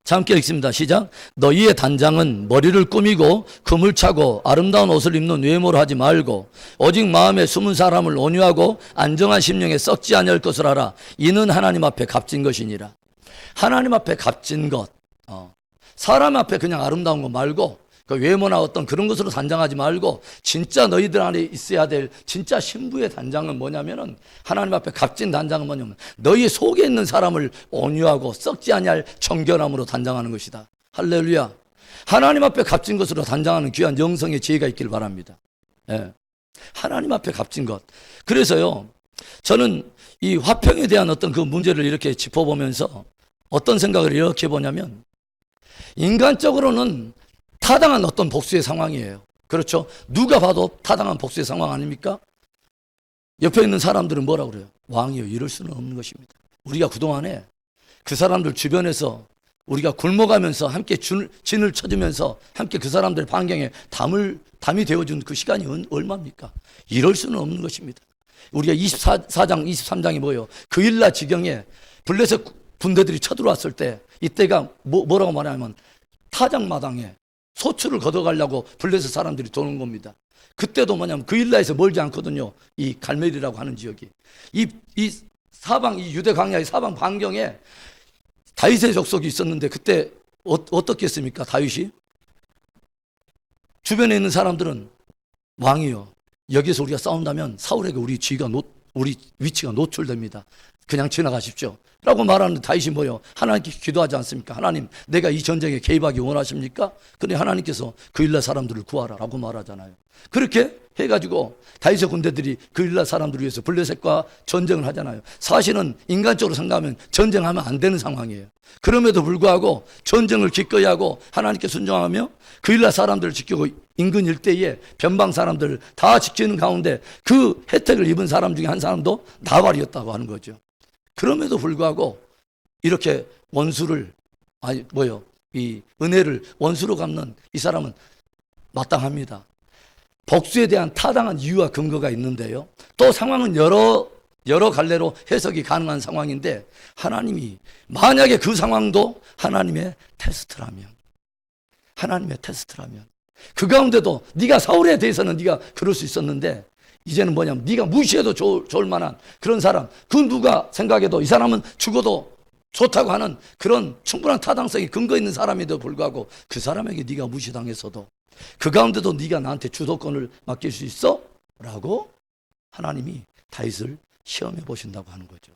자, 함께 읽습니다. 시작. 너희의 단장은 머리를 꾸미고 금을 차고 아름다운 옷을 입는 외모로 하지 말고 오직 마음에 숨은 사람을 온유하고 안정한 심령에 썩지 아니할 것을 알아. 이는 하나님 앞에 값진 것이니라. 하나님 앞에 값진 것, 사람 앞에 그냥 아름다운 거 말고 그 외모나 어떤 그런 것으로 단장하지 말고 진짜 너희들 안에 있어야 될 진짜 신부의 단장은 뭐냐면은 하나님 앞에 값진 단장은 뭐냐면 너희 속에 있는 사람을 온유하고 썩지 아니할 정결함으로 단장하는 것이다. 할렐루야. 하나님 앞에 값진 것으로 단장하는 귀한 영성의 지혜가 있길 바랍니다. 예. 하나님 앞에 값진 것. 그래서요, 저는 이 화평에 대한 어떤 그 문제를 이렇게 짚어보면서 어떤 생각을 이렇게 해보냐면 인간적으로는 타당한 어떤 복수의 상황이에요. 그렇죠? 누가 봐도 타당한 복수의 상황 아닙니까? 옆에 있는 사람들은 뭐라고 그래요? 왕이요, 이럴 수는 없는 것입니다. 우리가 그동안에 그 사람들 주변에서 우리가 굶어가면서 함께 진을 쳐주면서 함께 그 사람들 반경에 담이 되어준 그 시간이 얼마입니까? 이럴 수는 없는 것입니다. 우리가 24장, 23장이 뭐예요? 그 일날 지경에 블레셋 군대들이 쳐들어왔을 때 이때가 뭐라고 말하냐면 타작마당에 소출을 걷어가려고 블레셋 사람들이 도는 겁니다. 그때도 뭐냐면 그 일라에서 멀지 않거든요. 이 갈멜이라고 하는 지역이. 이 사방, 이 유대 광야의 사방 반경에 다윗의 족속이 있었는데 그때 어떻게 했습니까? 다윗이? 주변에 있는 사람들은 왕이요, 여기서 우리가 싸운다면 사울에게 우리 위치가 노출됩니다. 그냥 지나가십시오. 라고 말하는데 다윗이 뭐요? 하나님께 기도하지 않습니까? 하나님, 내가 이 전쟁에 개입하기 원하십니까? 그런데 하나님께서 그 일라 사람들을 구하라 라고 말하잖아요. 그렇게 해가지고 다윗의 군대들이 그 일라 사람들을 위해서 블레셋과 전쟁을 하잖아요. 사실은 인간적으로 생각하면 전쟁하면 안 되는 상황이에요. 그럼에도 불구하고 전쟁을 기꺼이 하고 하나님께 순종하며 그 일라 사람들을 지키고 인근 일대에 변방 사람들을 다 지키는 가운데 그 혜택을 입은 사람 중에 한 사람도 나발이었다고 하는 거죠. 그럼에도 불구하고 이렇게 원수를, 이 은혜를 원수로 갚는 이 사람은 마땅합니다. 복수에 대한 타당한 이유와 근거가 있는데요. 또 상황은 여러 갈래로 해석이 가능한 상황인데 하나님이 만약에 그 상황도 하나님의 테스트라면 그 가운데도 네가 사울에 대해서는 네가 그럴 수 있었는데 이제는 뭐냐면 네가 무시해도 좋을 만한 그런 사람, 그 누가 생각해도 이 사람은 죽어도 좋다고 하는 그런 충분한 타당성이 근거 있는 사람에도 불구하고 그 사람에게 네가 무시당했어도 그 가운데도 네가 나한테 주도권을 맡길 수 있어? 라고 하나님이 다윗을 시험해 보신다고 하는 거죠.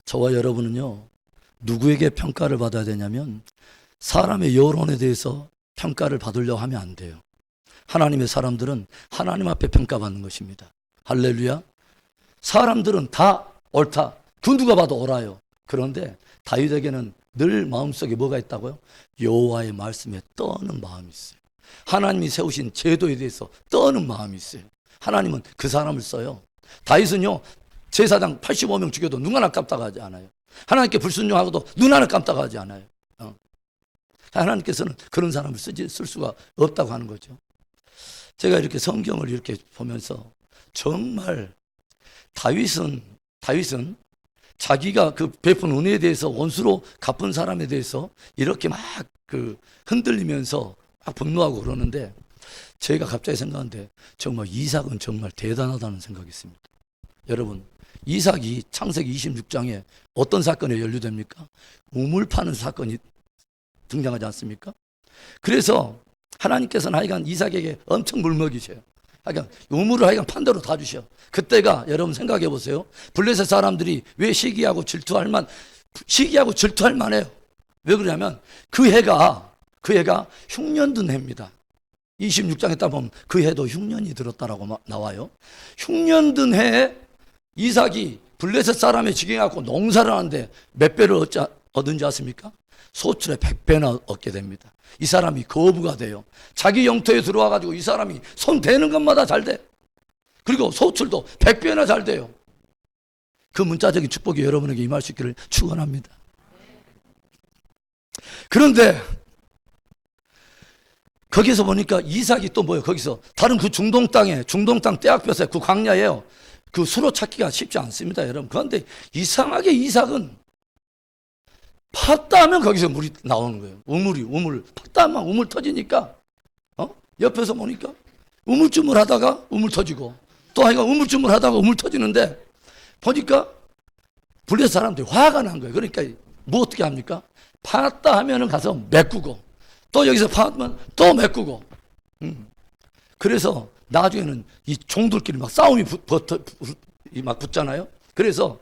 저와 여러분은요, 누구에게 평가를 받아야 되냐면 사람의 여론에 대해서 평가를 받으려고 하면 안 돼요. 하나님의 사람들은 하나님 앞에 평가받는 것입니다. 할렐루야. 사람들은 다 옳다. 그 누가 봐도 옳아요. 그런데 다윗에게는 늘 마음속에 뭐가 있다고요? 여호와의 말씀에 떠는 마음이 있어요. 하나님이 세우신 제도에 대해서 떠는 마음이 있어요. 하나님은 그 사람을 써요. 다윗은요, 제사장 85명 죽여도 눈 하나 깜빡하지 않아요. 하나님께 불순종하고도 눈 하나 깜빡하지 않아요. 하나님께서는 그런 사람을 쓸 수가 없다고 하는 거죠. 제가 이렇게 성경을 이렇게 보면서 정말 다윗은 자기가 그 베푼 은혜에 대해서 원수로 갚은 사람에 대해서 이렇게 막 흔들리면서 막 분노하고 그러는데, 제가 갑자기 생각하는데 정말 이삭은 정말 대단하다는 생각이 있습니다. 여러분, 이삭이 창세기 26장에 어떤 사건에 연루됩니까? 우물 파는 사건이 등장하지 않습니까? 그래서 하나님께서는 하여간 이삭에게 엄청 물먹이셔요. 하여간 우물을 하여간 판 대로 다 주셔. 그때가 여러분 생각해 보세요. 블레셋 사람들이 왜 시기하고 질투할 만해요. 왜 그러냐면 그 해가 흉년든 해입니다. 26장에 딱 보면 그 해도 흉년이 들었다라고 나와요. 흉년든 해에 이삭이 블레셋 사람의 지경에 갖고 농사를 하는데 몇 배를 얻은지 아십니까? 소출의 100배나 얻게 됩니다. 이 사람이 거부가 돼요. 자기 영토에 들어와 가지고 이 사람이 손 대는 것마다 잘 돼. 그리고 소출도 100배나 잘 돼요. 그 문자적인 축복이 여러분에게 임할 수 있기를 축원합니다. 그런데 거기서 보니까 이삭이 또 뭐예요? 거기서 다른 그 중동 땅 떼약볕에 그 광야에요. 그 수로 찾기가 쉽지 않습니다, 여러분. 그런데 이상하게 이삭은 팠다 하면 거기서 물이 나오는 거예요. 우물 팠다 하면 우물 터지니까 옆에서 보니까 우물쭈물 하다가 우물 터지고 또 하여간 우물쭈물 하다가 우물 터지는데 보니까 블레셋 사람들이 화가 난 거예요. 그러니까 뭐 어떻게 합니까? 팠다 하면은 가서 메꾸고 또 여기서 파면 또 메꾸고. 그래서 나중에는 이 종들끼리 막 싸움이 막 붙잖아요. 그래서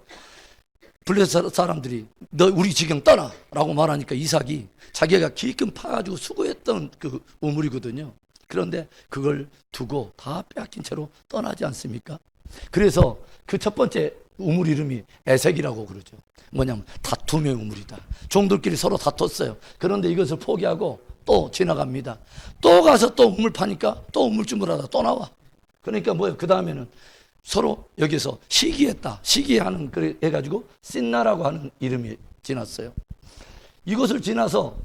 블레셋 사람들이 너 우리 지경 떠나라고 말하니까 이삭이 자기가 기껏 파가지고 수고했던 그 우물이거든요. 그런데 그걸 두고 다 빼앗긴 채로 떠나지 않습니까? 그래서 그 첫 번째 우물 이름이 에색이라고 그러죠. 뭐냐면 다툼의 우물이다. 종들끼리 서로 다퉜어요. 그런데 이것을 포기하고 또 지나갑니다. 또 가서 또 우물 파니까 또 우물쭈물하다 또 나와. 그러니까 뭐예요? 그 다음에는 서로 여기서 시기하는 그래 해가지고 신나라고 하는 이름이 지났어요. 이것을 지나서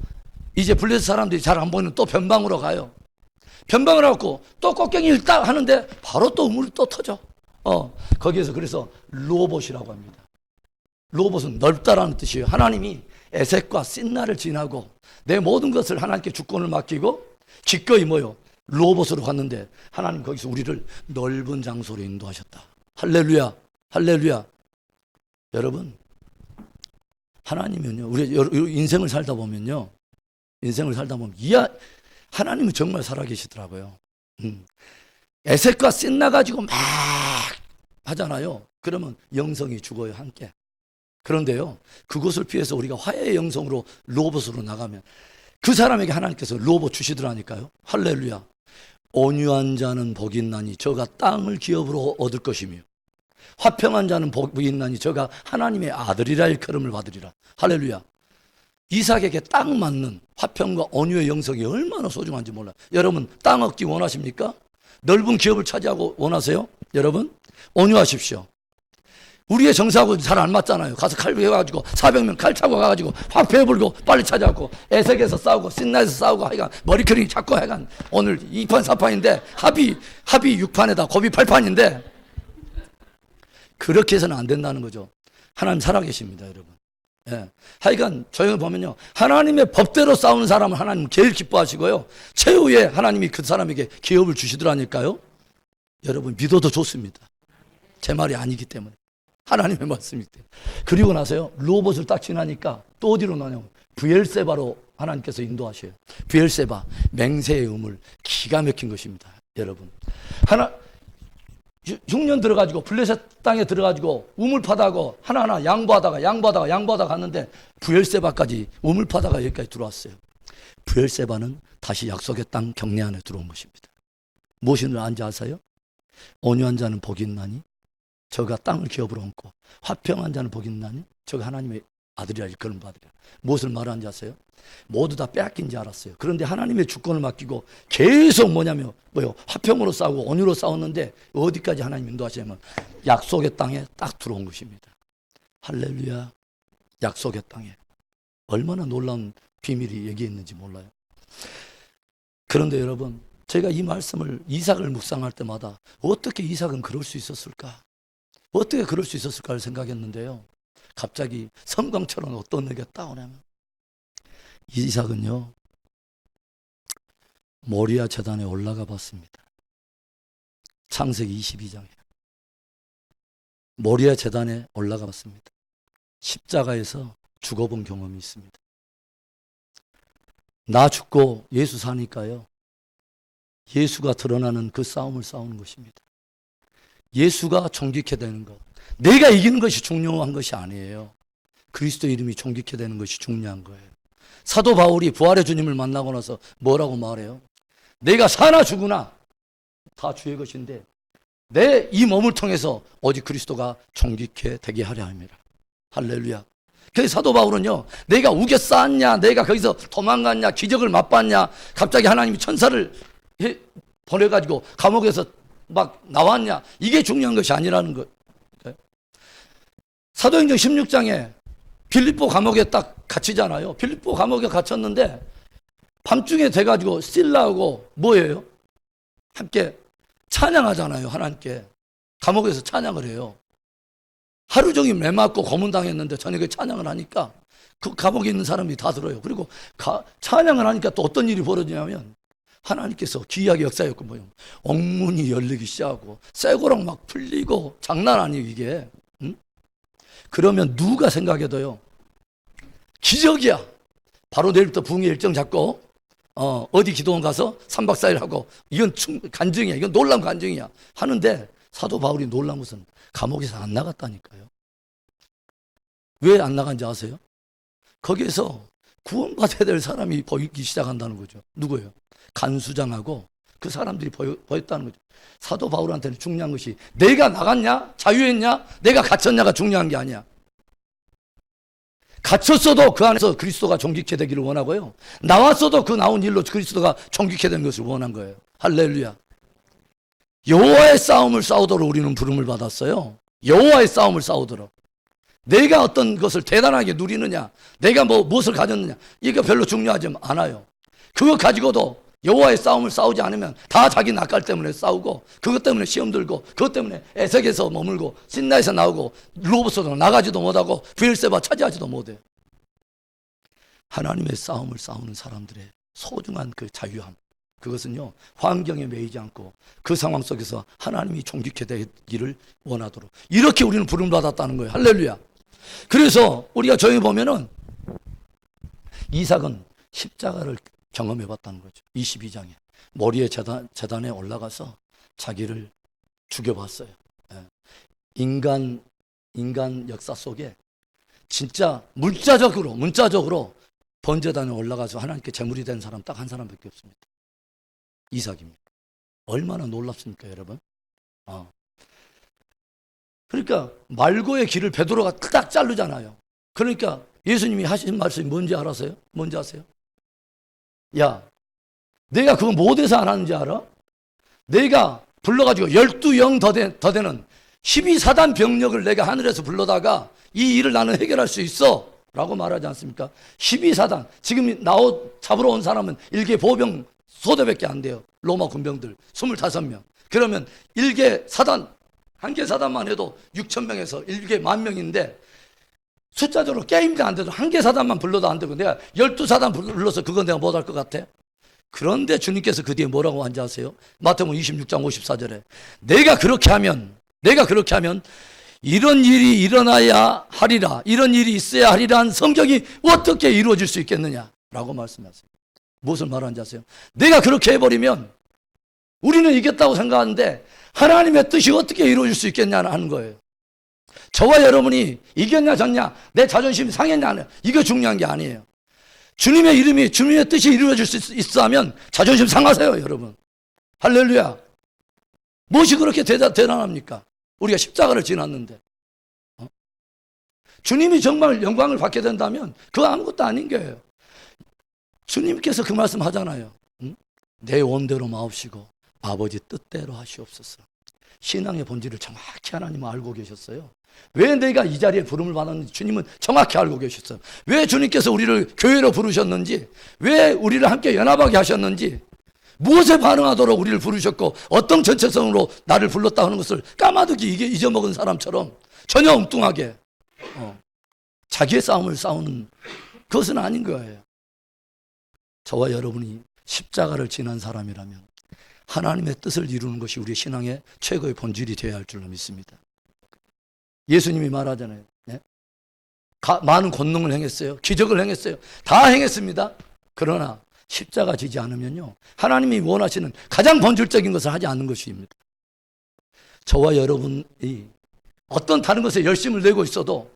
이제 블레셋 사람들이 잘 안 보이는 또 변방으로 가요. 변방을 하고 또 꽃갱이를 딱 하는데 바로 또 우물이 또 터져. 거기에서 그래서 르호봇이라고 합니다. 르호봇은 넓다라는 뜻이에요. 하나님이 에색과 신나를 지나고 내 모든 것을 하나님께 주권을 맡기고 기꺼이 뭐요? 르호봇으로 갔는데 하나님 거기서 우리를 넓은 장소로 인도하셨다. 할렐루야, 할렐루야. 여러분, 하나님은요, 우리 인생을 살다 보면 하나님은 정말 살아계시더라고요. 에색과 신나가지고 막 하잖아요. 그러면 영성이 죽어요, 함께. 그런데요, 그것을 피해서 우리가 화해의 영성으로 르호봇으로 나가면 그 사람에게 하나님께서 르호봇 주시더라니까요. 할렐루야. 온유한 자는 복이 있나니 저가 땅을 기업으로 얻을 것이며 화평한 자는 복이 있나니 저가 하나님의 아들이라 일컬음을 받으리라. 할렐루야. 이삭에게 딱 맞는 화평과 온유의 영성이 얼마나 소중한지 몰라요. 여러분, 땅 얻기 원하십니까? 넓은 기업을 차지하고 원하세요? 여러분, 온유하십시오. 우리의 정서하고 잘 안 맞잖아요. 가서 칼 베어가지고 400명 칼 차고 가가지고 확 배불고 빨리 찾아갖고 애색에서 싸우고 신나서 싸우고 하여간 머리카락이 자꾸 하여간 오늘 2판 4판인데 합의 6판에다 고비 8판인데 그렇게 해서는 안 된다는 거죠. 하나님 살아계십니다, 여러분. 예. 하여간 저희가 보면요, 하나님의 법대로 싸우는 사람을 하나님 제일 기뻐하시고요, 최후에 하나님이 그 사람에게 기업을 주시더라니까요. 여러분 믿어도 좋습니다. 제 말이 아니기 때문에. 하나님의 말씀이기 때문에. 그리고 나서요, 르호봇을 딱 지나니까 또 어디로 나냐면 브엘세바로 하나님께서 인도하셔요. 브엘세바, 맹세의 우물, 기가 막힌 것입니다. 여러분, 6년 들어가지고 블레셋 땅에 들어가지고 우물 파다고 하나하나 양보하다가 갔는데 브엘세바까지 우물 파다가 여기까지 들어왔어요. 브엘세바는 다시 약속의 땅 경내 안에 들어온 것입니다. 무엇을 안지 아세요? 온유한 자는 복이 있나니 저가 땅을 기업으로 얹고 화평한 자는 복이 있나니 저가 하나님의 아들이라 일컬음 받으리라. 무엇을 말하는지 아세요? 모두 다 빼앗긴 줄 알았어요. 그런데 하나님의 주권을 맡기고 계속 화평으로 싸우고 온유로 싸웠는데 어디까지 하나님 인도하시냐면 약속의 땅에 딱 들어온 것입니다. 할렐루야. 약속의 땅에 얼마나 놀라운 비밀이 여기에 있는지 몰라요. 그런데 여러분, 제가 이 말씀을 이삭을 묵상할 때마다 어떻게 이삭은 그럴 수 있었을까? 어떻게 그럴 수 있었을까를 생각했는데요. 갑자기 섬광처럼 어떤 얘기가 떠오르냐면 이삭은요, 모리아 제단에 올라가 봤습니다. 창세기 22장에 모리아 제단에 올라가 봤습니다. 십자가에서 죽어본 경험이 있습니다. 나 죽고 예수 사니까요, 예수가 드러나는 그 싸움을 싸우는 것입니다. 예수가 존귀케 되는 것, 내가 이기는 것이 중요한 것이 아니에요. 그리스도 이름이 존귀케 되는 것이 중요한 거예요. 사도 바울이 부활의 주님을 만나고 나서 뭐라고 말해요? 내가 사나 죽으나 다 주의 것인데 내 이 몸을 통해서 오직 그리스도가 존귀케 되게 하려 함이라. 할렐루야. 그래서 사도 바울은요, 내가 우겨 쌓았냐, 내가 거기서 도망갔냐, 기적을 맛봤냐, 갑자기 하나님이 천사를 보내가지고 감옥에서 막 나왔냐, 이게 중요한 것이 아니라는 거. 사도행전 16장에 빌립보 감옥에 딱 갇히잖아요. 빌립보 감옥에 갇혔는데 밤중에 돼가지고 실라하고 뭐예요? 함께 찬양하잖아요. 하나님께 감옥에서 찬양을 해요. 하루 종일 매 맞고 고문당했는데 저녁에 찬양을 하니까 그 감옥에 있는 사람들이 다 들어요. 그리고 찬양을 하니까 또 어떤 일이 벌어지냐면 하나님께서 기이하게 역사했고 뭐예요? 옥문이 열리기 시작하고 쇠고랑 막 풀리고 장난 아니에요 이게. 응? 그러면 누가 생각해도요, 기적이야. 바로 내일부터 부흥의 일정 잡고 어디 기도원 가서 3박 4일 하고 이건 간증이야. 이건 놀라운 간증이야. 하는데 사도 바울이 놀란 것은 감옥에서 안 나갔다니까요. 왜 안 나간지 아세요? 거기에서 구원받아야 될 사람이 보이기 시작한다는 거죠. 누구예요? 간수장하고 그 사람들이 보였다는 거죠. 사도 바울한테는 중요한 것이 내가 나갔냐, 자유했냐, 내가 갇혔냐가 중요한 게 아니야. 갇혔어도 그 안에서 그리스도가 존귀케 되기를 원하고요, 나왔어도 그 나온 일로 그리스도가 존귀케 되는 것을 원한 거예요. 할렐루야. 여호와의 싸움을 싸우도록 우리는 부름을 받았어요. 여호와의 싸움을 싸우도록. 내가 어떤 것을 대단하게 누리느냐, 내가 무엇을 가졌느냐, 이게 별로 중요하지 않아요. 그거 가지고도 여호와의 싸움을 싸우지 않으면 다 자기 낯갈 때문에 싸우고, 그것 때문에 시험 들고, 그것 때문에 에색에서 머물고, 신나에서 나오고, 로봇으로 나가지도 못하고, 브엘세바 차지하지도 못해요. 하나님의 싸움을 싸우는 사람들의 소중한 그 자유함, 그것은요, 환경에 매이지 않고 그 상황 속에서 하나님이 존귀케 되기를 원하도록, 이렇게 우리는 부름을 받았다는 거예요. 할렐루야. 그래서 우리가 저기 보면은 이삭은 십자가를 경험해 봤다는 거죠. 22장에 모리아 제단에 올라가서 자기를 죽여봤어요. 인간 역사 속에 진짜 문자적으로 번제단에 올라가서 하나님께 제물이 된 사람 딱 한 사람밖에 없습니다. 이삭입니다. 얼마나 놀랍습니까, 여러분? 그러니까 말고의 길을 베드로가 딱 자르잖아요. 그러니까 예수님이 하신 말씀이 뭔지 알아세요? 뭔지 아세요? 야, 내가 그거 못해서 안 하는지 알아? 내가 불러가지고 12영 더 되는 12사단 병력을 내가 하늘에서 불러다가 이 일을 나는 해결할 수 있어 라고 말하지 않습니까? 12사단, 지금 잡으러 온 사람은 일개 보병 소대밖에 안 돼요. 로마 군병들 25명. 그러면 일개 사단, 한 개 사단만 해도 6,000명에서 일개 10,000명인데 숫자적으로 게임도 안 돼도 한 개 사단만 불러도 안 되고 내가 12사단 불러서 그건 내가 못할 것 같아? 그런데 주님께서 그 뒤에 뭐라고 한지 아세요? 마태복음 26장 54절에 내가 그렇게 하면 이런 일이 일어나야 하리라, 이런 일이 있어야 하리라는 성경이 어떻게 이루어질 수 있겠느냐라고 말씀하세요. 무엇을 말하는지 아세요? 내가 그렇게 해버리면 우리는 이겼다고 생각하는데 하나님의 뜻이 어떻게 이루어질 수 있겠냐는 거예요. 저와 여러분이 이겼냐 졌냐, 내 자존심이 상했냐 안 해, 이거 중요한 게 아니에요. 주님의 이름이, 주님의 뜻이 이루어질 수 있어 하면 자존심 상하세요, 여러분. 할렐루야. 무엇이 그렇게 대단합니까? 우리가 십자가를 지났는데. 주님이 정말 영광을 받게 된다면 그거 아무것도 아닌 거예요. 주님께서 그 말씀 하잖아요. 내 원대로 마옵시고 아버지 뜻대로 하시옵소서. 신앙의 본질을 정확히 하나님은 알고 계셨어요. 왜 내가 이 자리에 부름을 받았는지 주님은 정확히 알고 계셨어요. 왜 주님께서 우리를 교회로 부르셨는지, 왜 우리를 함께 연합하게 하셨는지, 무엇에 반응하도록 우리를 부르셨고 어떤 전체성으로 나를 불렀다 하는 것을 까마득히 잊어먹은 사람처럼 전혀 엉뚱하게 자기의 싸움을 싸우는 그것은 아닌 거예요. 저와 여러분이 십자가를 지난 사람이라면 하나님의 뜻을 이루는 것이 우리의 신앙의 최고의 본질이 되어야 할 줄로 믿습니다. 예수님이 말하잖아요. 네? 많은 권능을 행했어요. 기적을 행했어요. 다 행했습니다. 그러나 십자가 지지 않으면요, 하나님이 원하시는 가장 본질적인 것을 하지 않는 것입니다. 저와 여러분이 어떤 다른 것에 열심을 내고 있어도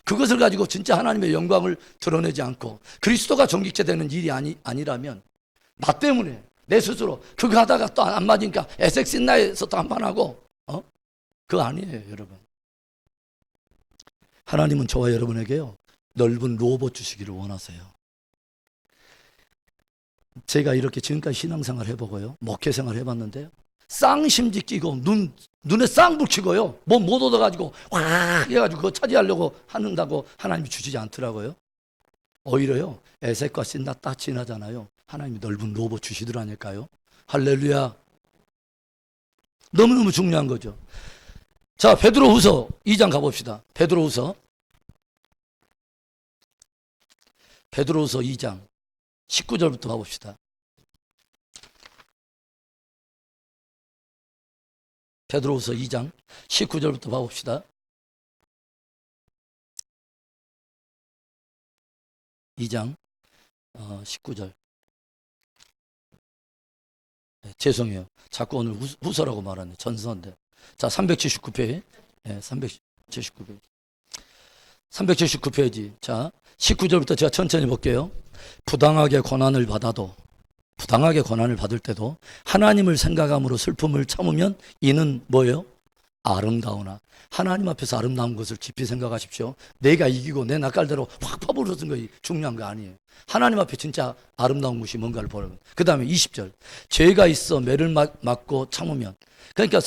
그것을 가지고 진짜 하나님의 영광을 드러내지 않고 그리스도가 존귀케 되는 일이 아니라면, 나 때문에 내 스스로 그거 하다가 또 안 맞으니까 에섹신나에서 또 한 판 하고 그거 아니에요, 여러분. 하나님은 저와 여러분에게요, 넓은 로봇 주시기를 원하세요. 제가 이렇게 지금까지 신앙생활 해보고요, 목회생활 해봤는데요, 쌍심지 끼고 눈에 쌍불 켜고요, 뭐 못 얻어가지고 와 해가지고 그거 차지하려고 하는다고 하나님이 주시지 않더라고요. 오히려요, 에색과 신나 딱 지나잖아요, 하나님이 넓은 로봇 주시더라니까요. 할렐루야. 너무너무 중요한 거죠. 자, 베드로후서 2장 가봅시다. 베드로후서 2장 19절부터 가봅시다. 베드로후서 2장 19절부터 봐봅시다. 2장 19절. 네, 죄송해요. 자꾸 오늘 후서라고 말하네. 전서인데. 자, 379페이지. 네, 379페이지. 379페이지. 자, 19절부터 제가 천천히 볼게요. 부당하게 고난을 받을 때도 하나님을 생각함으로 슬픔을 참으면 이는 뭐예요? 아름다우나. 하나님 앞에서 아름다운 것을 깊이 생각하십시오. 내가 이기고 내 낯깔대로 확 퍼부러진 것이 중요한 거 아니에요. 하나님 앞에 진짜 아름다운 것이 뭔가를 보는. 그 다음에 20절. 죄가 있어 매를 맞고 참으면. 그러니까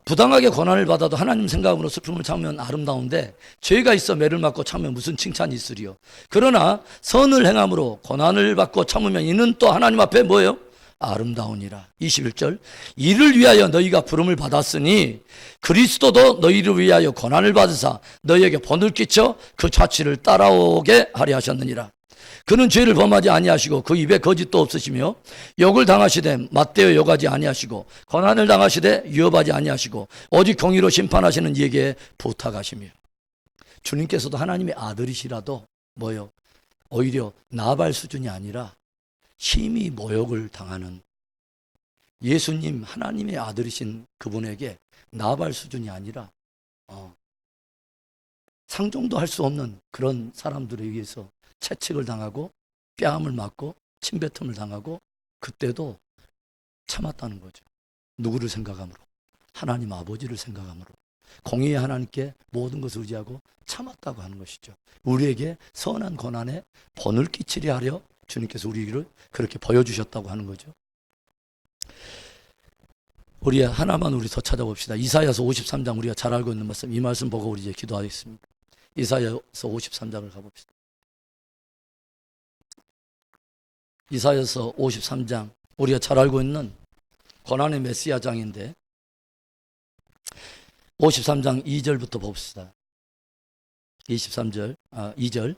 부당하게 고난을 받아도 하나님 생각으로 슬픔을 참으면 아름다운데, 죄가 있어 매를 맞고 참으면 무슨 칭찬이 있으리요. 그러나 선을 행함으로 고난을 받고 참으면 이는 또 하나님 앞에 뭐예요? 아름다우니라. 21절. 이를 위하여 너희가 부름을 받았으니 그리스도도 너희를 위하여 고난을 받으사 너희에게 본을 끼쳐 그 자취를 따라오게 하려 하셨느니라. 그는 죄를 범하지 아니하시고 그 입에 거짓도 없으시며 욕을 당하시되 맞대어 욕하지 아니하시고 고난을 당하시되 위협하지 아니하시고 오직 공의로 심판하시는 이에게 부탁하시며. 주님께서도 하나님의 아들이시라도 뭐요? 오히려 나발 수준이 아니라 심히 모욕을 당하는, 예수님 하나님의 아들이신 그분에게 나발 수준이 아니라 상종도 할 수 없는 그런 사람들에 의해서 채찍을 당하고 뺨을 맞고 침뱉음을 당하고, 그때도 참았다는 거죠. 누구를 생각함으로? 하나님 아버지를 생각함으로 공의의 하나님께 모든 것을 의지하고 참았다고 하는 것이죠. 우리에게 선한 고난에 본을 끼치려 하려 주님께서 우리를 그렇게 보여주셨다고 하는 거죠. 우리 하나만 우리 더 찾아봅시다. 이사야서 53장, 우리가 잘 알고 있는 말씀, 이 말씀 보고 우리 이제 기도하겠습니다. 이사야서 53장을 가봅시다. 이사야서 53장, 우리가 잘 알고 있는 고난의 메시아장인데 53장 2절부터 봅시다. 2절.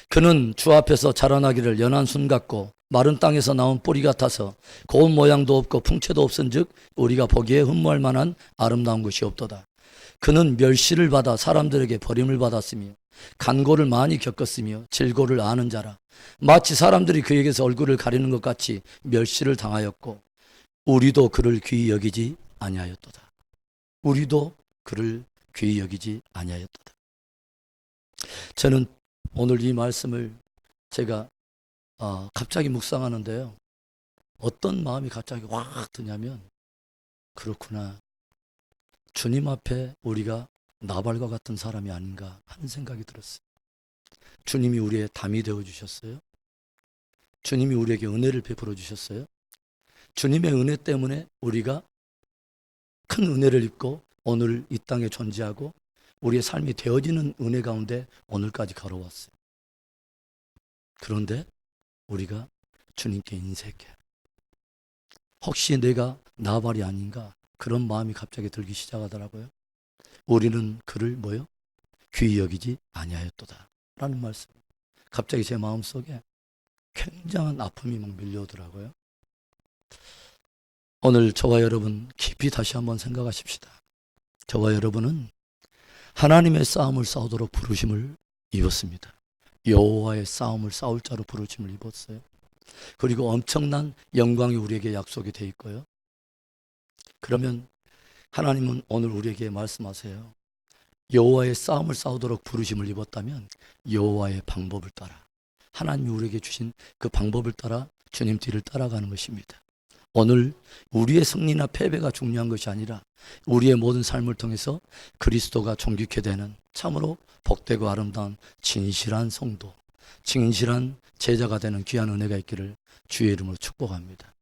그는 주 앞에서 자라나기를 연한 순 같고 마른 땅에서 나온 뿌리 같아서 고운 모양도 없고 풍채도 없은즉 우리가 보기에 흠모할 만한 아름다운 것이 없도다. 그는 멸시를 받아 사람들에게 버림을 받았으며 간고를 많이 겪었으며 질고를 아는 자라. 마치 사람들이 그에게서 얼굴을 가리는 것 같이 멸시를 당하였고 우리도 그를 귀히 여기지 아니하였도다. 우리도 그를 귀히 여기지 아니하였도다. 저는 오늘 이 말씀을 제가 갑자기 묵상하는데요. 어떤 마음이 갑자기 확 드냐면, 그렇구나. 주님 앞에 우리가 나발과 같은 사람이 아닌가 하는 생각이 들었어요. 주님이 우리의 담이 되어주셨어요. 주님이 우리에게 은혜를 베풀어 주셨어요. 주님의 은혜 때문에 우리가 큰 은혜를 입고 오늘 이 땅에 존재하고 우리의 삶이 되어지는 은혜 가운데 오늘까지 걸어왔어요. 그런데 우리가 주님께 인색해. 혹시 내가 나발이 아닌가 그런 마음이 갑자기 들기 시작하더라고요. 우리는 그를 뭐요? 귀히 여기지 아니하였도다 라는 말씀. 갑자기 제 마음속에 굉장한 아픔이 막 밀려오더라고요. 오늘 저와 여러분 깊이 다시 한번 생각하십시다. 저와 여러분은 하나님의 싸움을 싸우도록 부르심을 입었습니다. 여호와의 싸움을 싸울 자로 부르심을 입었어요. 그리고 엄청난 영광이 우리에게 약속이 돼 있고요. 그러면 하나님은 오늘 우리에게 말씀하세요. 여호와의 싸움을 싸우도록 부르심을 입었다면 여호와의 방법을 따라, 하나님이 우리에게 주신 그 방법을 따라 주님 뒤를 따라가는 것입니다. 오늘 우리의 승리나 패배가 중요한 것이 아니라 우리의 모든 삶을 통해서 그리스도가 존귀케 되는 참으로 복되고 아름다운 진실한 성도, 진실한 제자가 되는 귀한 은혜가 있기를 주의 이름으로 축복합니다.